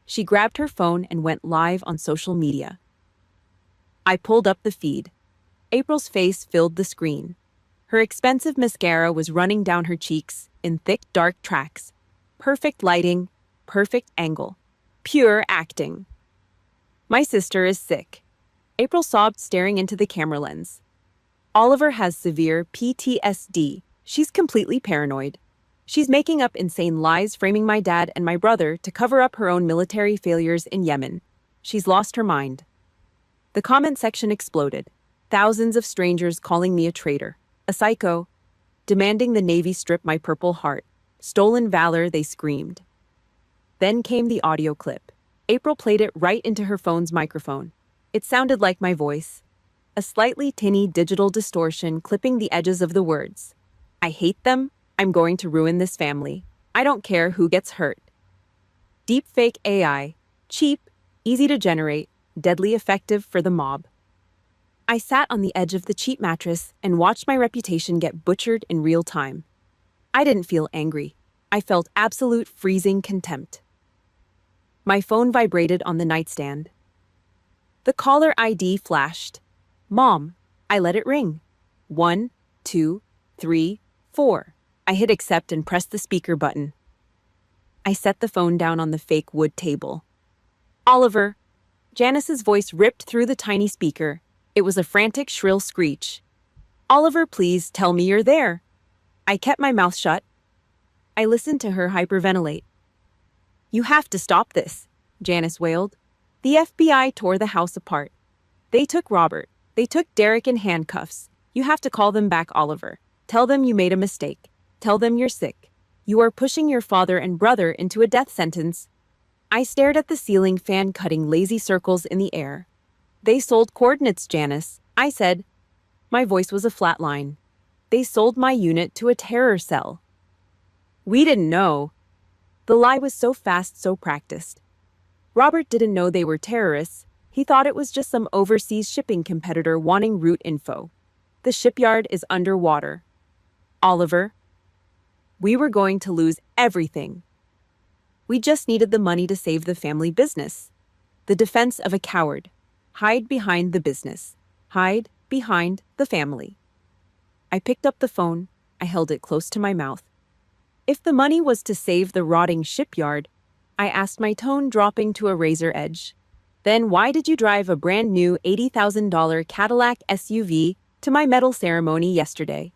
She grabbed her phone and went live on social media. I pulled up the feed. April's face filled the screen. Her expensive mascara was running down her cheeks in thick, dark tracks. Perfect lighting, perfect angle. Pure acting. My sister is sick. April sobbed, staring into the camera lens. Oliver has severe PTSD. She's completely paranoid. She's making up insane lies, framing my dad and my brother to cover up her own military failures in Yemen. She's lost her mind. The comment section exploded. Thousands of strangers calling me a traitor, a psycho, demanding the Navy strip my Purple Heart. Stolen valor, they screamed. Then came the audio clip. April played it right into her phone's microphone. It sounded like my voice. A slightly tinny digital distortion clipping the edges of the words. I hate them. I'm going to ruin this family. I don't care who gets hurt. Deepfake AI. Cheap, easy to generate, deadly effective for the mob. I sat on the edge of the cheap mattress and watched my reputation get butchered in real time. I didn't feel angry. I felt absolute freezing contempt. My phone vibrated on the nightstand. The caller ID flashed. Mom. I let it ring. 1, 2, 3, 4. I hit accept and pressed the speaker button. I set the phone down on the fake wood table. Oliver. Janice's voice ripped through the tiny speaker. It was a frantic, shrill screech. Oliver, please tell me you're there. I kept my mouth shut. I listened to her hyperventilate. You have to stop this, Janice wailed. The FBI tore the house apart. They took Robert. They took Derek in handcuffs. You have to call them back, Oliver. Tell them you made a mistake. Tell them you're sick. You are pushing your father and brother into a death sentence. I stared at the ceiling fan cutting lazy circles in the air. They sold coordinates, Janice, I said. My voice was a flat line. They sold my unit to a terror cell. We didn't know. The lie was so fast, so practiced. Robert didn't know they were terrorists. He thought it was just some overseas shipping competitor wanting route info. The shipyard is underwater. Oliver, we were going to lose everything. We just needed the money to save the family business. The defense of a coward. Hide behind the business. Hide behind the family. I picked up the phone. I held it close to my mouth. If the money was to save the rotting shipyard, I asked, my tone dropping to a razor edge, then why did you drive a brand new $80,000 Cadillac SUV to my medal ceremony yesterday?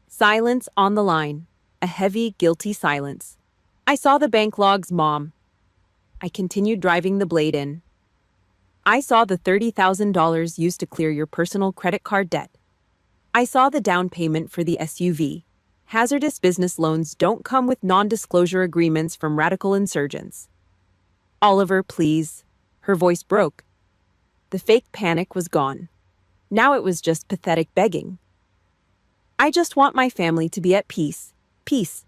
Silence on the line. A heavy, guilty silence. I saw the bank logs, Mom. I continued driving the blade in. I saw the $30,000 used to clear your personal credit card debt. I saw the down payment for the SUV. Hazardous business loans don't come with non-disclosure agreements from radical insurgents. Oliver, please. Her voice broke. The fake panic was gone. Now it was just pathetic begging. I just want my family to be at peace. Peace.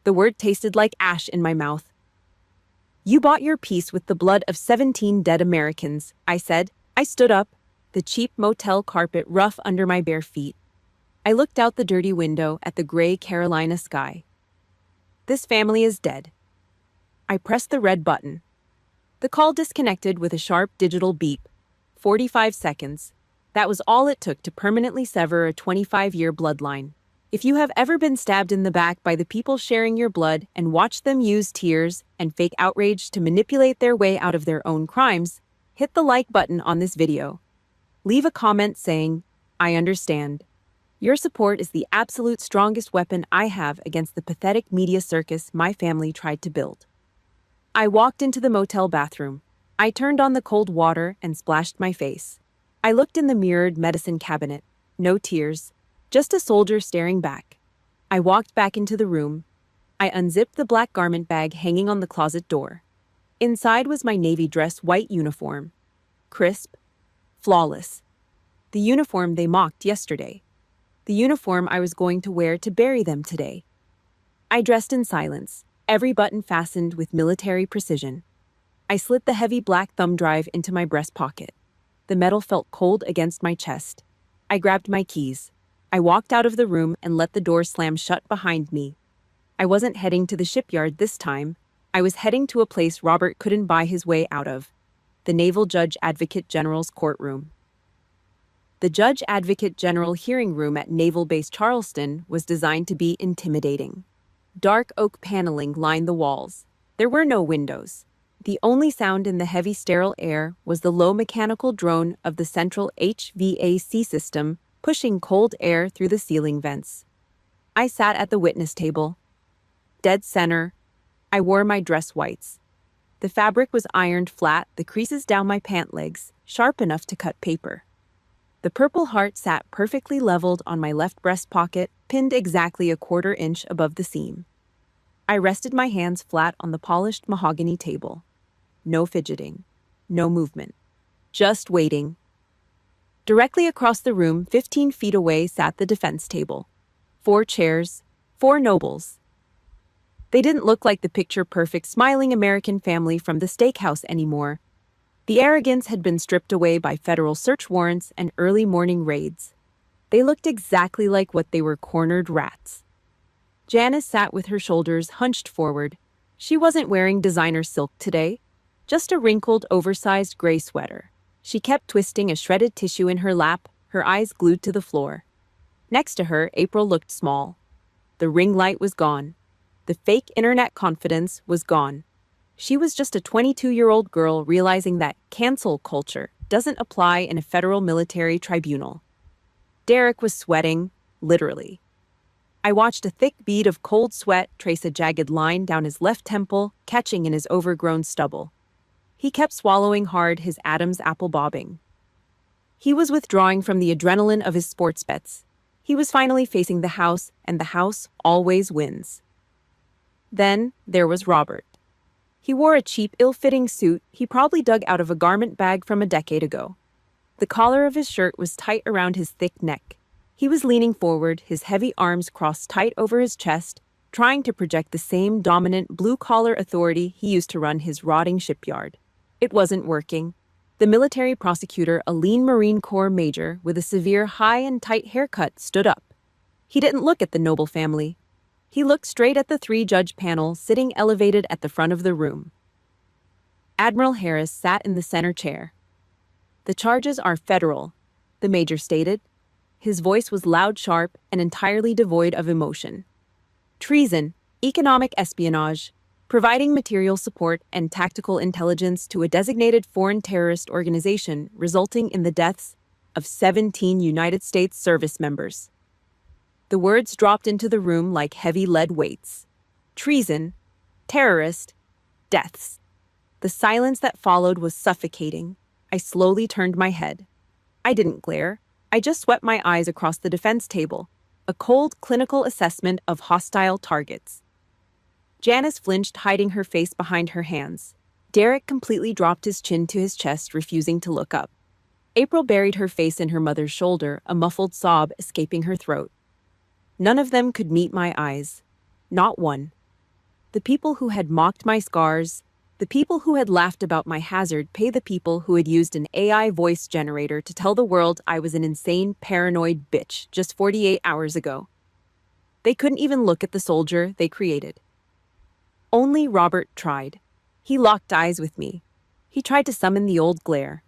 The word tasted like ash in my mouth. You bought your peace with the blood of 17 dead Americans, I said. I stood up, the cheap motel carpet rough under my bare feet. I looked out the dirty window at the gray Carolina sky. This family is dead. I pressed the red button. The call disconnected with a sharp digital beep. 45 seconds. That was all it took to permanently sever a 25-year bloodline. If you have ever been stabbed in the back by the people sharing your blood and watched them use tears and fake outrage to manipulate their way out of their own crimes, hit the like button on this video. Leave a comment saying, I understand. Your support is the absolute strongest weapon I have against the pathetic media circus my family tried to build. I walked into the motel bathroom. I turned on the cold water and splashed my face. I looked in the mirrored medicine cabinet. No tears, just a soldier staring back. I walked back into the room. I unzipped the black garment bag hanging on the closet door. Inside was my navy dress white uniform. Crisp, flawless. The uniform they mocked yesterday. The uniform I was going to wear to bury them today. I dressed in silence, every button fastened with military precision. I slid the heavy black thumb drive into my breast pocket. The metal felt cold against my chest. I grabbed my keys. I walked out of the room and let the door slam shut behind me. I wasn't heading to the shipyard this time. I was heading to a place Robert couldn't buy his way out of. The Naval Judge Advocate General's courtroom. The Judge Advocate General hearing room at Naval Base Charleston was designed to be intimidating. Dark oak paneling lined the walls. There were no windows. The only sound in the heavy sterile air was the low mechanical drone of the central HVAC system pushing cold air through the ceiling vents. I sat at the witness table. Dead center. I wore my dress whites. The fabric was ironed flat, the creases down my pant legs, sharp enough to cut paper. The Purple Heart sat perfectly leveled on my left breast pocket, pinned exactly a 1/4 inch above the seam. I rested my hands flat on the polished mahogany table. No fidgeting. No movement. Just waiting. Directly across the room, 15 feet away, sat the defense table. 4 chairs, 4 nobles. They didn't look like the picture-perfect, smiling American family from the steakhouse anymore. The arrogance had been stripped away by federal search warrants and early morning raids. They looked exactly like what they were, cornered rats. Janice sat with her shoulders hunched forward. She wasn't wearing designer silk today, just a wrinkled, oversized gray sweater. She kept twisting a shredded tissue in her lap, her eyes glued to the floor. Next to her, April looked small. The ring light was gone. The fake internet confidence was gone. She was just a 22-year-old girl realizing that cancel culture doesn't apply in a federal military tribunal. Derek was sweating, literally. I watched a thick bead of cold sweat trace a jagged line down his left temple, catching in his overgrown stubble. He kept swallowing hard, his Adam's apple bobbing. He was withdrawing from the adrenaline of his sports bets. He was finally facing the house, and the house always wins. Then there was Robert. He wore a cheap, ill-fitting suit he probably dug out of a garment bag from a decade ago. The collar of his shirt was tight around his thick neck. He was leaning forward, his heavy arms crossed tight over his chest, trying to project the same dominant blue-collar authority he used to run his rotting shipyard. It wasn't working. The military prosecutor, a lean Marine Corps major with a severe high and tight haircut, stood up. He didn't look at the noble family. He looked straight at the three-judge panel sitting elevated at the front of the room. Admiral Harris sat in the center chair. "The charges are federal," the major stated. His voice was loud, sharp, and entirely devoid of emotion. "Treason, economic espionage, providing material support and tactical intelligence to a designated foreign terrorist organization resulting in the deaths of 17 United States service members." The words dropped into the room like heavy lead weights. Treason, terrorist, deaths. The silence that followed was suffocating. I slowly turned my head. I didn't glare. I just swept my eyes across the defense table, a cold, clinical assessment of hostile targets. Janice flinched, hiding her face behind her hands. Derek completely dropped his chin to his chest, refusing to look up. April buried her face in her mother's shoulder, a muffled sob escaping her throat. None of them could meet my eyes. Not one. The people who had mocked my scars, the people who had laughed about my hazard, pay the people who had used an AI voice generator to tell the world I was an insane, paranoid bitch just 48 hours ago. They couldn't even look at the soldier they created. Only Robert tried. He locked eyes with me. He tried to summon the old glare,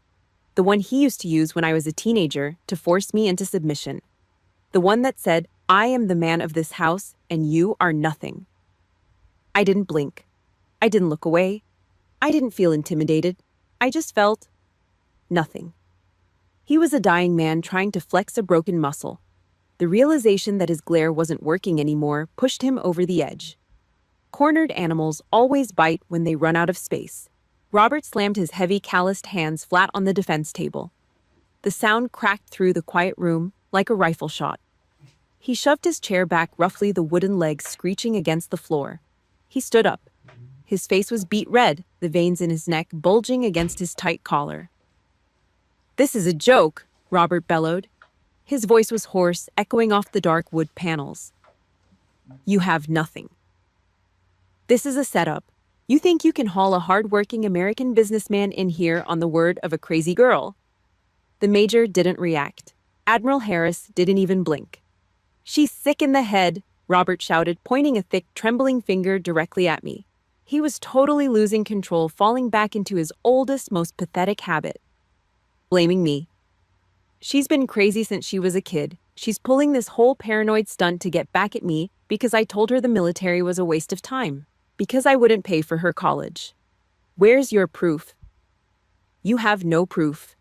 the one he used to use when I was a teenager to force me into submission. The one that said, "I am the man of this house, and you are nothing." I didn't blink. I didn't look away. I didn't feel intimidated. I just felt nothing. He was a dying man trying to flex a broken muscle. The realization that his glare wasn't working anymore pushed him over the edge. Cornered animals always bite when they run out of space. Robert slammed his heavy, calloused hands flat on the defense table. The sound cracked through the quiet room like a rifle shot. He shoved his chair back roughly, the wooden legs screeching against the floor. He stood up. His face was beet red, the veins in his neck bulging against his tight collar. "This is a joke," Robert bellowed. His voice was hoarse, echoing off the dark wood panels. "You have nothing. This is a setup. You think you can haul a hard-working American businessman in here on the word of a crazy girl?" The major didn't react. Admiral Harris didn't even blink. "She's sick in the head," Robert shouted, pointing a thick, trembling finger directly at me. He was totally losing control, falling back into his oldest, most pathetic habit: blaming me. "She's been crazy since she was a kid. She's pulling this whole paranoid stunt to get back at me because I told her the military was a waste of time, because I wouldn't pay for her college. Where's your proof?" "You have no proof."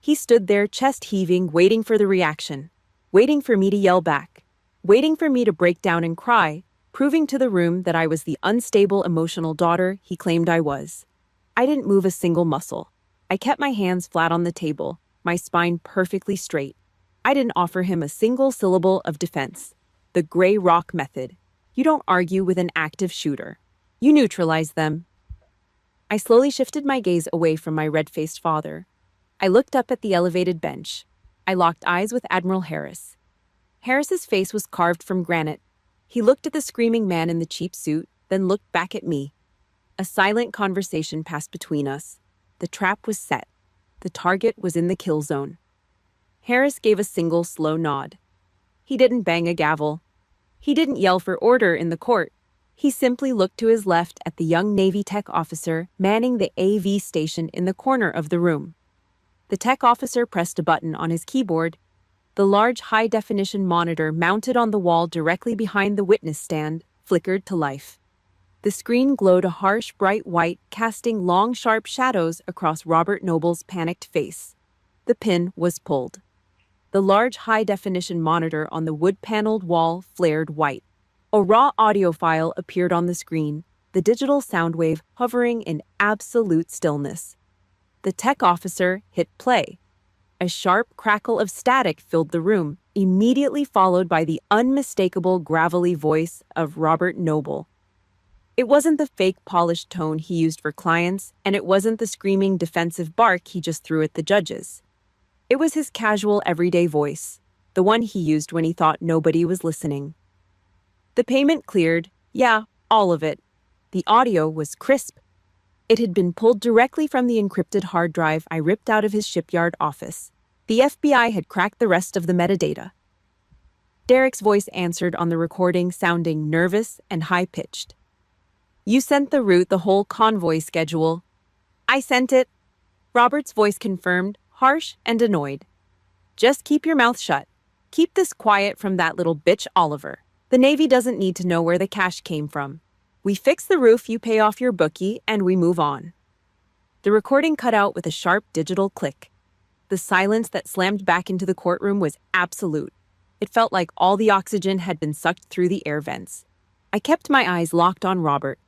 He stood there, chest heaving, waiting for the reaction, waiting for me to yell back, waiting for me to break down and cry, proving to the room that I was the unstable, emotional daughter he claimed I was. I didn't move a single muscle. I kept my hands flat on the table, my spine perfectly straight. I didn't offer him a single syllable of defense. The gray rock method. You don't argue with an active shooter. You neutralize them. I slowly shifted my gaze away from my red-faced father. I looked up at the elevated bench. I locked eyes with Admiral Harris. Harris's face was carved from granite. He looked at the screaming man in the cheap suit, then looked back at me. A silent conversation passed between us. The trap was set. The target was in the kill zone. Harris gave a single slow nod. He didn't bang a gavel. He didn't yell for order in the court. He simply looked to his left at the young Navy tech officer manning the AV station in the corner of the room. The tech officer pressed a button on his keyboard. The large high-definition monitor mounted on the wall directly behind the witness stand flickered to life. The The screen glowed a harsh, bright white, casting long, sharp shadows across Robert Noble's panicked face. The pin was pulled. The large high-definition monitor on the wood-paneled wall flared white. A raw audio file appeared on the screen, the digital sound wave hovering in absolute stillness. The tech officer hit play. A sharp crackle of static filled the room, immediately followed by the unmistakable gravelly voice of Robert Noble. It wasn't the fake polished tone he used for clients, and it wasn't the screaming defensive bark he just threw at the judges. It was his casual everyday voice, the one he used when he thought nobody was listening. The payment cleared, yeah, all of it. The audio was crisp. It had been pulled directly from the encrypted hard drive I ripped out of his shipyard office. The FBI had cracked the rest of the metadata. Derek's voice answered on the recording, sounding nervous and high-pitched. "You sent the route, the whole convoy schedule." "I sent it," Robert's voice confirmed, harsh and annoyed. "Just keep your mouth shut. Keep this quiet from that little bitch Oliver. The Navy doesn't need to know where the cash came from. We fix the roof, you pay off your bookie, and we move on." The recording cut out with a sharp digital click. The silence that slammed back into the courtroom was absolute. It felt like all the oxygen had been sucked through the air vents. I kept my eyes locked on Robert.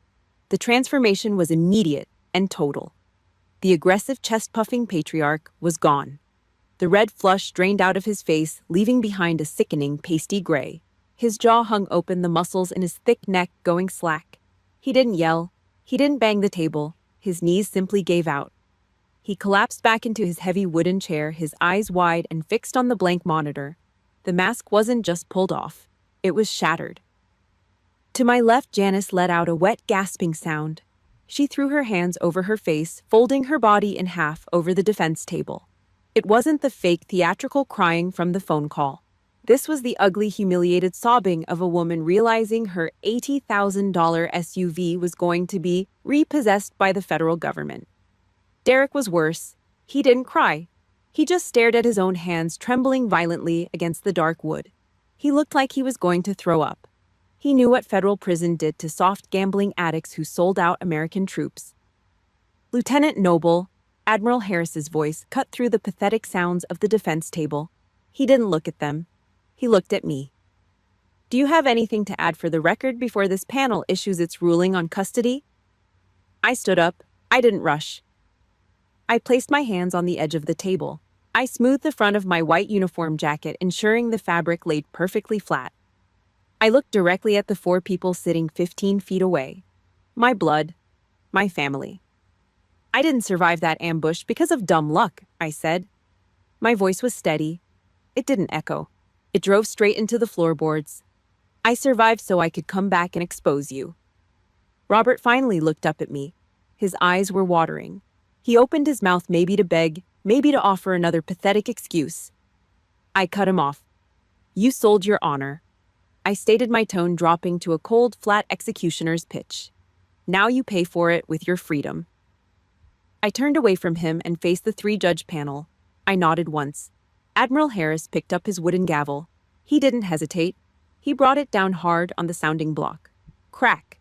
The transformation was immediate and total. The aggressive chest-puffing patriarch was gone. The red flush drained out of his face, leaving behind a sickening pasty gray. His jaw hung open, the muscles in his thick neck going slack. He didn't yell. He didn't bang the table. His knees simply gave out. He collapsed back into his heavy wooden chair, his eyes wide and fixed on the blank monitor. The mask wasn't just pulled off. It was shattered. To my left, Janice let out a wet, gasping sound. She threw her hands over her face, folding her body in half over the defense table. It wasn't the fake, theatrical crying from the phone call. This was the ugly, humiliated sobbing of a woman realizing her $80,000 SUV was going to be repossessed by the federal government. Derek was worse. He didn't cry. He just stared at his own hands, trembling violently against the dark wood. He looked like he was going to throw up. He knew what federal prison did to soft gambling addicts who sold out American troops. Lieutenant Noble, Admiral Harris's voice, cut through the pathetic sounds of the defense table. He didn't look at them. He looked at me. "Do you have anything to add for the record before this panel issues its ruling on custody?" I stood up. I didn't rush. I placed my hands on the edge of the table. I smoothed the front of my white uniform jacket, ensuring the fabric laid perfectly flat. I looked directly at the 4 people sitting 15 feet away. My blood. My family. "I didn't survive that ambush because of dumb luck," I said. My voice was steady. It didn't echo. It drove straight into the floorboards. "I survived so I could come back and expose you." Robert finally looked up at me. His eyes were watering. He opened his mouth, maybe to beg, maybe to offer another pathetic excuse. I cut him off. "You sold your honor." I stated, my tone dropping to a cold, flat executioner's pitch. "Now you pay for it with your freedom." I turned away from him and faced the 3-judge panel. I nodded once. Admiral Harris picked up his wooden gavel. He didn't hesitate. He brought it down hard on the sounding block. Crack.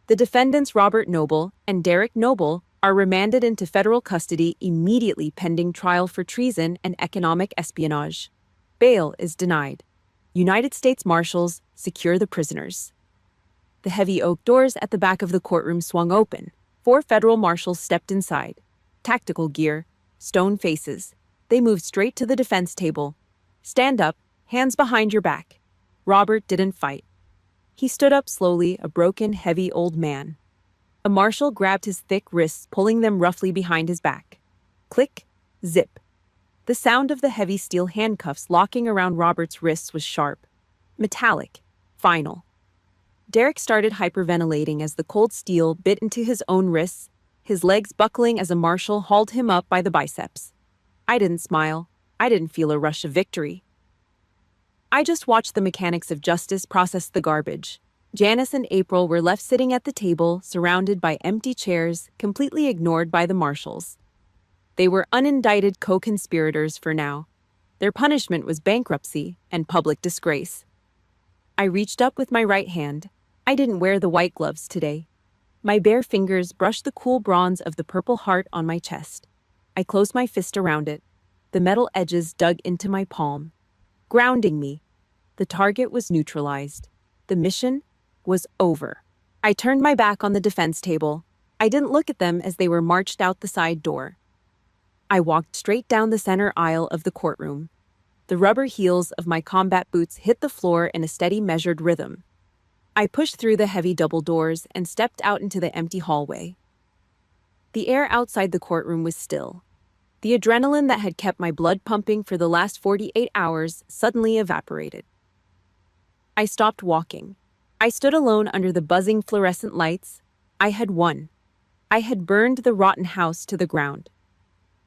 The defendants, Robert Noble and Derek Noble, are remanded into federal custody immediately pending trial for treason and economic espionage. Bail is denied. United States Marshals secure the prisoners. The heavy oak doors at the back of the courtroom swung open. 4 federal marshals stepped inside. Tactical gear, stone faces. They moved straight to the defense table. "Stand up, hands behind your back." Robert didn't fight. He stood up slowly, a broken, heavy old man. A marshal grabbed his thick wrists, pulling them roughly behind his back. Click, zip. The sound of the heavy steel handcuffs locking around Robert's wrists was sharp, metallic, final. Derek started hyperventilating as the cold steel bit into his own wrists, his legs buckling as a marshal hauled him up by the biceps. I didn't smile. I didn't feel a rush of victory. I just watched the mechanics of justice process the garbage. Janice and April were left sitting at the table, surrounded by empty chairs, completely ignored by the marshals. They were unindicted co-conspirators for now. Their punishment was bankruptcy and public disgrace. I reached up with my right hand. I didn't wear the white gloves today. My bare fingers brushed the cool bronze of the purple heart on my chest. I closed my fist around it. The metal edges dug into my palm, grounding me. The target was neutralized. The mission was over. I turned my back on the defense table. I didn't look at them as they were marched out the side door. I walked straight down the center aisle of the courtroom. The rubber heels of my combat boots hit the floor in a steady, measured rhythm. I pushed through the heavy double doors and stepped out into the empty hallway. The air outside the courtroom was still. The adrenaline that had kept my blood pumping for the last 48 hours suddenly evaporated. I stopped walking. I stood alone under the buzzing fluorescent lights. I had won. I had burned the rotten house to the ground.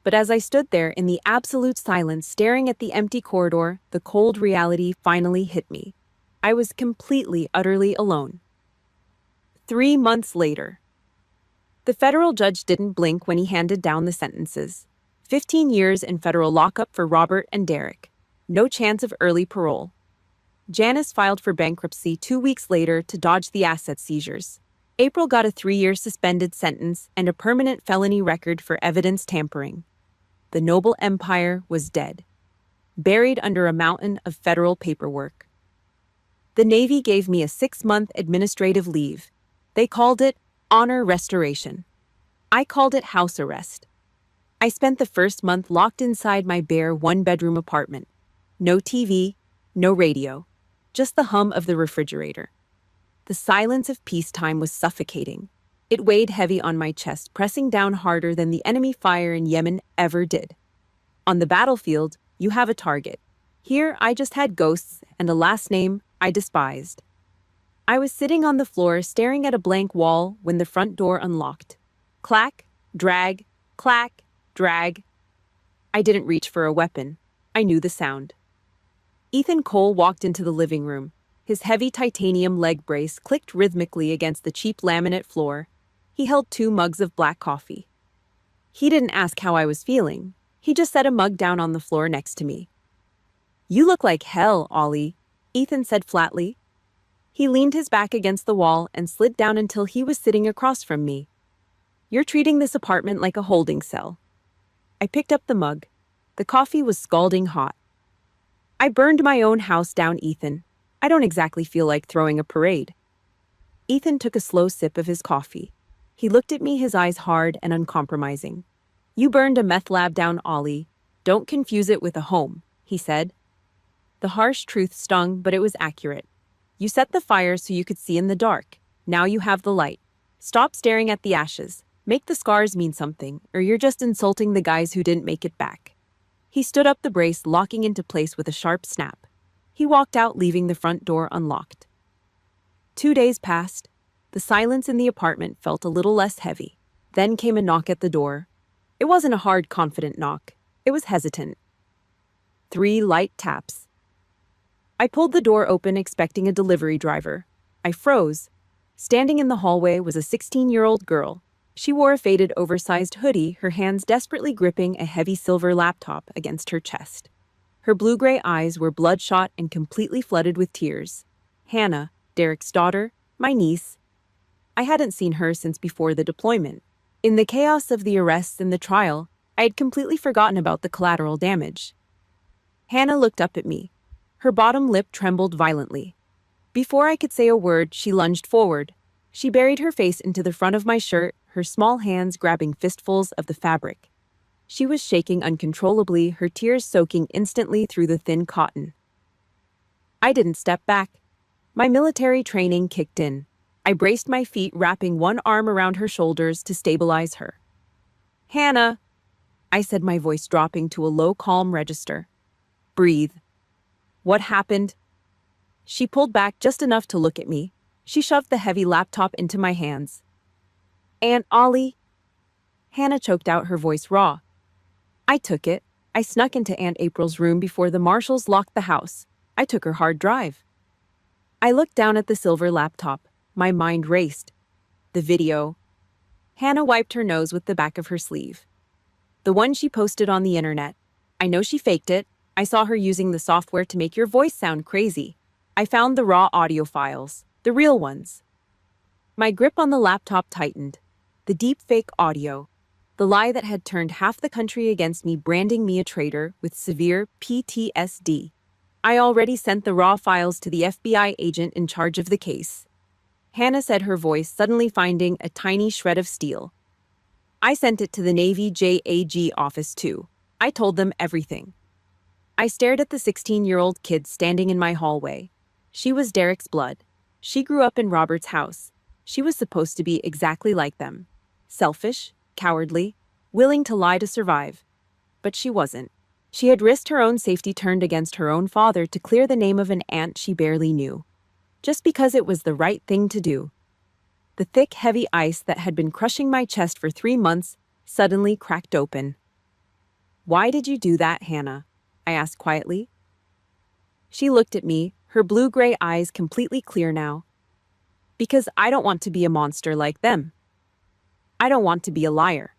But as I stood there in the absolute silence staring at the empty corridor, the cold reality finally hit me. I was completely, utterly alone. 3 months later. The federal judge didn't blink when he handed down the sentences. 15 years in federal lockup for Robert and Derek. No chance of early parole. Janice filed for bankruptcy 2 weeks later to dodge the asset seizures. April got a 3-year suspended sentence and a permanent felony record for evidence tampering. The noble empire was dead, buried under a mountain of federal paperwork. The Navy gave me a 6-month administrative leave. They called it honor restoration. I called it house arrest. I spent the first month locked inside my bare 1-bedroom apartment. No TV, no radio, just the hum of the refrigerator. The silence of peacetime was suffocating. It weighed heavy on my chest, pressing down harder than the enemy fire in Yemen ever did. On the battlefield, you have a target. Here, I just had ghosts and a last name I despised. I was sitting on the floor staring at a blank wall when the front door unlocked. Clack, drag, clack, drag. I didn't reach for a weapon. I knew the sound. Ethan Cole walked into the living room. His heavy titanium leg brace clicked rhythmically against the cheap laminate floor. He held 2 mugs of black coffee. He didn't ask how I was feeling. He just set a mug down on the floor next to me. "You look like hell, Ollie," Ethan said flatly. He leaned his back against the wall and slid down until he was sitting across from me. "You're treating this apartment like a holding cell." I picked up the mug. The coffee was scalding hot. "I burned my own house down, Ethan. I don't exactly feel like throwing a parade." Ethan took a slow sip of his coffee. He looked at me, his eyes hard and uncompromising. "You burned a meth lab down, Ollie. Don't confuse it with a home," he said. The harsh truth stung, but it was accurate. "You set the fire so you could see in the dark. Now you have the light. Stop staring at the ashes. Make the scars mean something, or you're just insulting the guys who didn't make it back." He stood up the brace, locking into place with a sharp snap. He walked out, leaving the front door unlocked. 2 days passed. The silence in the apartment felt a little less heavy. Then came a knock at the door. It wasn't a hard, confident knock. It was hesitant. 3 light taps. I pulled the door open, expecting a delivery driver. I froze. Standing in the hallway was a 16-year-old girl. She wore a faded, oversized hoodie, her hands desperately gripping a heavy silver laptop against her chest. Her blue-gray eyes were bloodshot and completely flooded with tears. Hannah, Derek's daughter, my niece. I hadn't seen her since before the deployment. In the chaos of the arrests and the trial, I had completely forgotten about the collateral damage. Hannah looked up at me. Her bottom lip trembled violently. Before I could say a word, she lunged forward. She buried her face into the front of my shirt, her small hands grabbing fistfuls of the fabric. She was shaking uncontrollably, her tears soaking instantly through the thin cotton. I didn't step back. My military training kicked in. I braced my feet, wrapping one arm around her shoulders to stabilize her. "Hannah," I said, my voice dropping to a low, calm register. "Breathe." "What happened?" She pulled back just enough to look at me. She shoved the heavy laptop into my hands. "Aunt Ollie?" Hannah choked out, her voice raw. I took it. I snuck into Aunt April's room before the marshals locked the house. I took her hard drive. I looked down at the silver laptop. My mind raced. The video. Hannah wiped her nose with the back of her sleeve. The one she posted on the internet. I know she faked it. I saw her using the software to make your voice sound crazy. I found the raw audio files, the real ones. My grip on the laptop tightened. The deep-fake audio. The lie that had turned half the country against me, branding me a traitor with severe PTSD. I already sent the raw files to the FBI agent in charge of the case. Hannah said, her voice suddenly finding a tiny shred of steel. I sent it to the Navy JAG office too. I told them everything. I stared at the 16-year-old kid standing in my hallway. She was Derek's blood. She grew up in Robert's house. She was supposed to be exactly like them. Selfish, cowardly, willing to lie to survive. But she wasn't. She had risked her own safety, turned against her own father to clear the name of an aunt she barely knew. Just because it was the right thing to do. The thick, heavy ice that had been crushing my chest for 3 months suddenly cracked open. "Why did you do that, Hannah?" I asked quietly. She looked at me, her blue-gray eyes completely clear now. "Because I don't want to be a monster like them. I don't want to be a liar."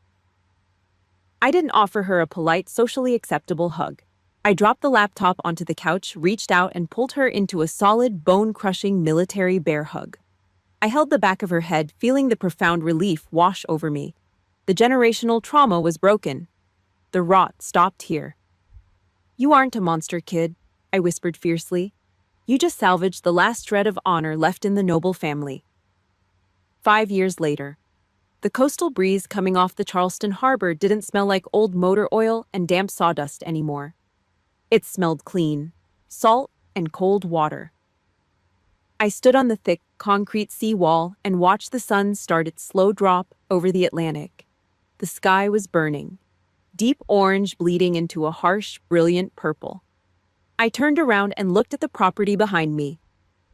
I didn't offer her a polite, socially acceptable hug. I dropped the laptop onto the couch, reached out, and pulled her into a solid, bone-crushing military bear hug. I held the back of her head, feeling the profound relief wash over me. The generational trauma was broken. The rot stopped here. "You aren't a monster, kid," I whispered fiercely. "You just salvaged the last shred of honor left in the noble family." 5 years later. The coastal breeze coming off the Charleston harbor didn't smell like old motor oil and damp sawdust anymore. It smelled clean, salt, and cold water. I stood on the thick, concrete seawall and watched the sun start its slow drop over the Atlantic. The sky was burning, deep orange bleeding into a harsh, brilliant purple. I turned around and looked at the property behind me.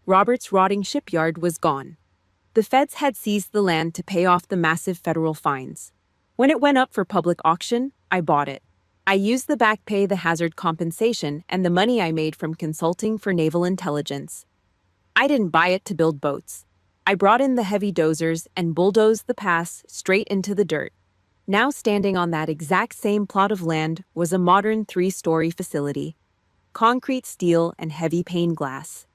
Robert's rotting shipyard was gone. The feds had seized the land to pay off the massive federal fines. When it went up for public auction, I bought it. I used the back pay, the hazard compensation, and the money I made from consulting for naval intelligence. I didn't buy it to build boats. I brought in the heavy dozers and bulldozed the pass straight into the dirt. Now standing on that exact same plot of land was a modern 3-story facility. Concrete, steel, and heavy pane glass.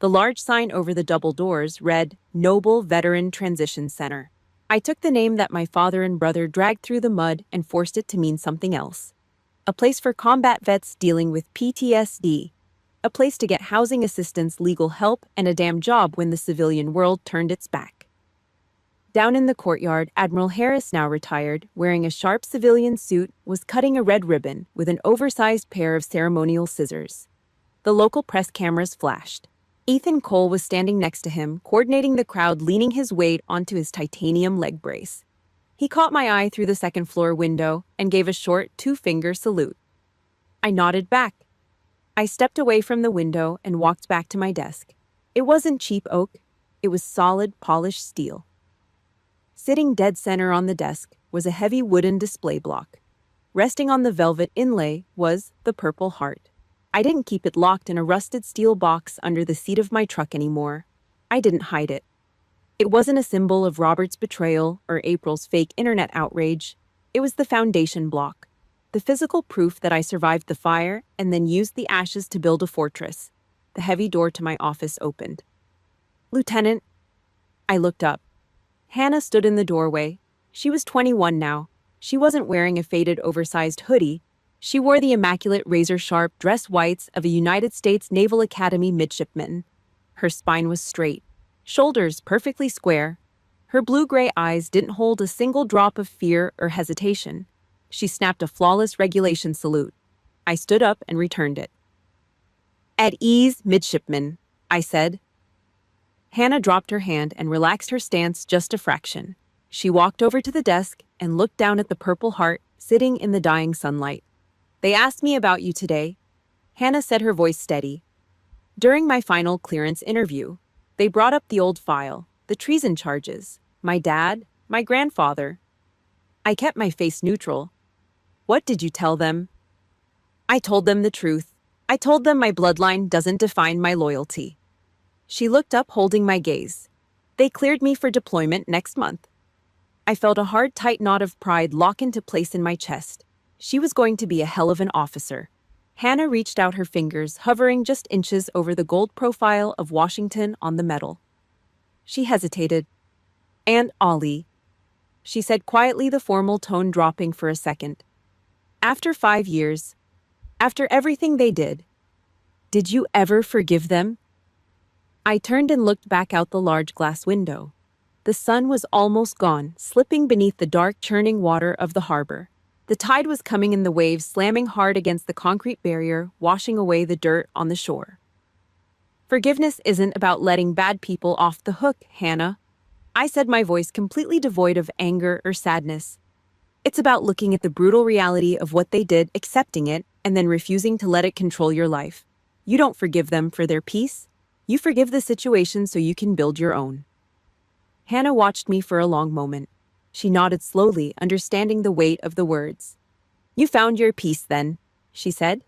The large sign over the double doors read, "Noble Veteran Transition Center." I took the name that my father and brother dragged through the mud and forced it to mean something else. A place for combat vets dealing with PTSD. A place to get housing assistance, legal help, and a damn job when the civilian world turned its back. Down in the courtyard, Admiral Harris, now retired, wearing a sharp civilian suit, was cutting a red ribbon with an oversized pair of ceremonial scissors. The local press cameras flashed. Ethan Cole was standing next to him, coordinating the crowd, leaning his weight onto his titanium leg brace. He caught my eye through the second-floor window and gave a short 2-finger salute. I nodded back. I stepped away from the window and walked back to my desk. It wasn't cheap oak. It was solid, polished steel. Sitting dead center on the desk was a heavy wooden display block. Resting on the velvet inlay was the Purple Heart. I didn't keep it locked in a rusted steel box under the seat of my truck anymore. I didn't hide it. It wasn't a symbol of Robert's betrayal or April's fake internet outrage. It was the foundation block. The physical proof that I survived the fire and then used the ashes to build a fortress. The heavy door to my office opened. "Lieutenant." I looked up. Hannah stood in the doorway. She was 21 now. She wasn't wearing a faded, oversized hoodie. She wore the immaculate, razor-sharp dress whites of a United States Naval Academy midshipman. Her spine was straight, shoulders perfectly square. Her blue-gray eyes didn't hold a single drop of fear or hesitation. She snapped a flawless regulation salute. I stood up and returned it. "At ease, midshipman," I said. Hannah dropped her hand and relaxed her stance just a fraction. She walked over to the desk and looked down at the Purple Heart sitting in the dying sunlight. "They asked me about you today," Hannah said, her voice steady. "During my final clearance interview, they brought up the old file, the treason charges, my dad, my grandfather." I kept my face neutral. "What did you tell them?" "I told them the truth. I told them my bloodline doesn't define my loyalty." She looked up, holding my gaze. "They cleared me for deployment next month." I felt a hard, tight knot of pride lock into place in my chest. She was going to be a hell of an officer. Hannah reached out her fingers, hovering just inches over the gold profile of Washington on the medal. She hesitated. And Ollie, she said quietly, the formal tone dropping for a second. After 5 years, after everything they did you ever forgive them? I turned and looked back out the large glass window. The sun was almost gone, slipping beneath the dark, churning water of the harbor. The tide was coming in, the waves slamming hard against the concrete barrier, washing away the dirt on the shore. Forgiveness isn't about letting bad people off the hook, Hannah, I said, my voice completely devoid of anger or sadness. It's about looking at the brutal reality of what they did, accepting it, and then refusing to let it control your life. You don't forgive them for their peace. You forgive the situation so you can build your own. Hannah watched me for a long moment. She nodded slowly, understanding the weight of the words. You found your peace then, she said.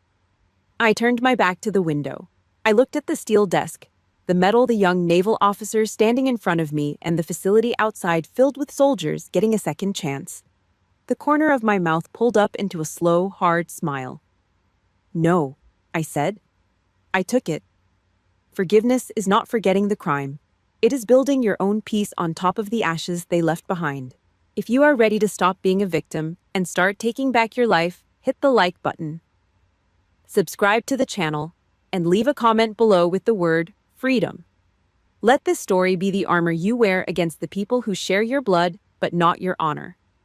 I turned my back to the window. I looked at the steel desk, the metal, the young naval officers standing in front of me, and the facility outside filled with soldiers getting a second chance. The corner of my mouth pulled up into a slow, hard smile. No, I said. I took it. Forgiveness is not forgetting the crime. It is building your own peace on top of the ashes they left behind. If you are ready to stop being a victim and start taking back your life, hit the like button. Subscribe to the channel and leave a comment below with the word freedom. Let this story be the armor you wear against the people who share your blood but not your honor.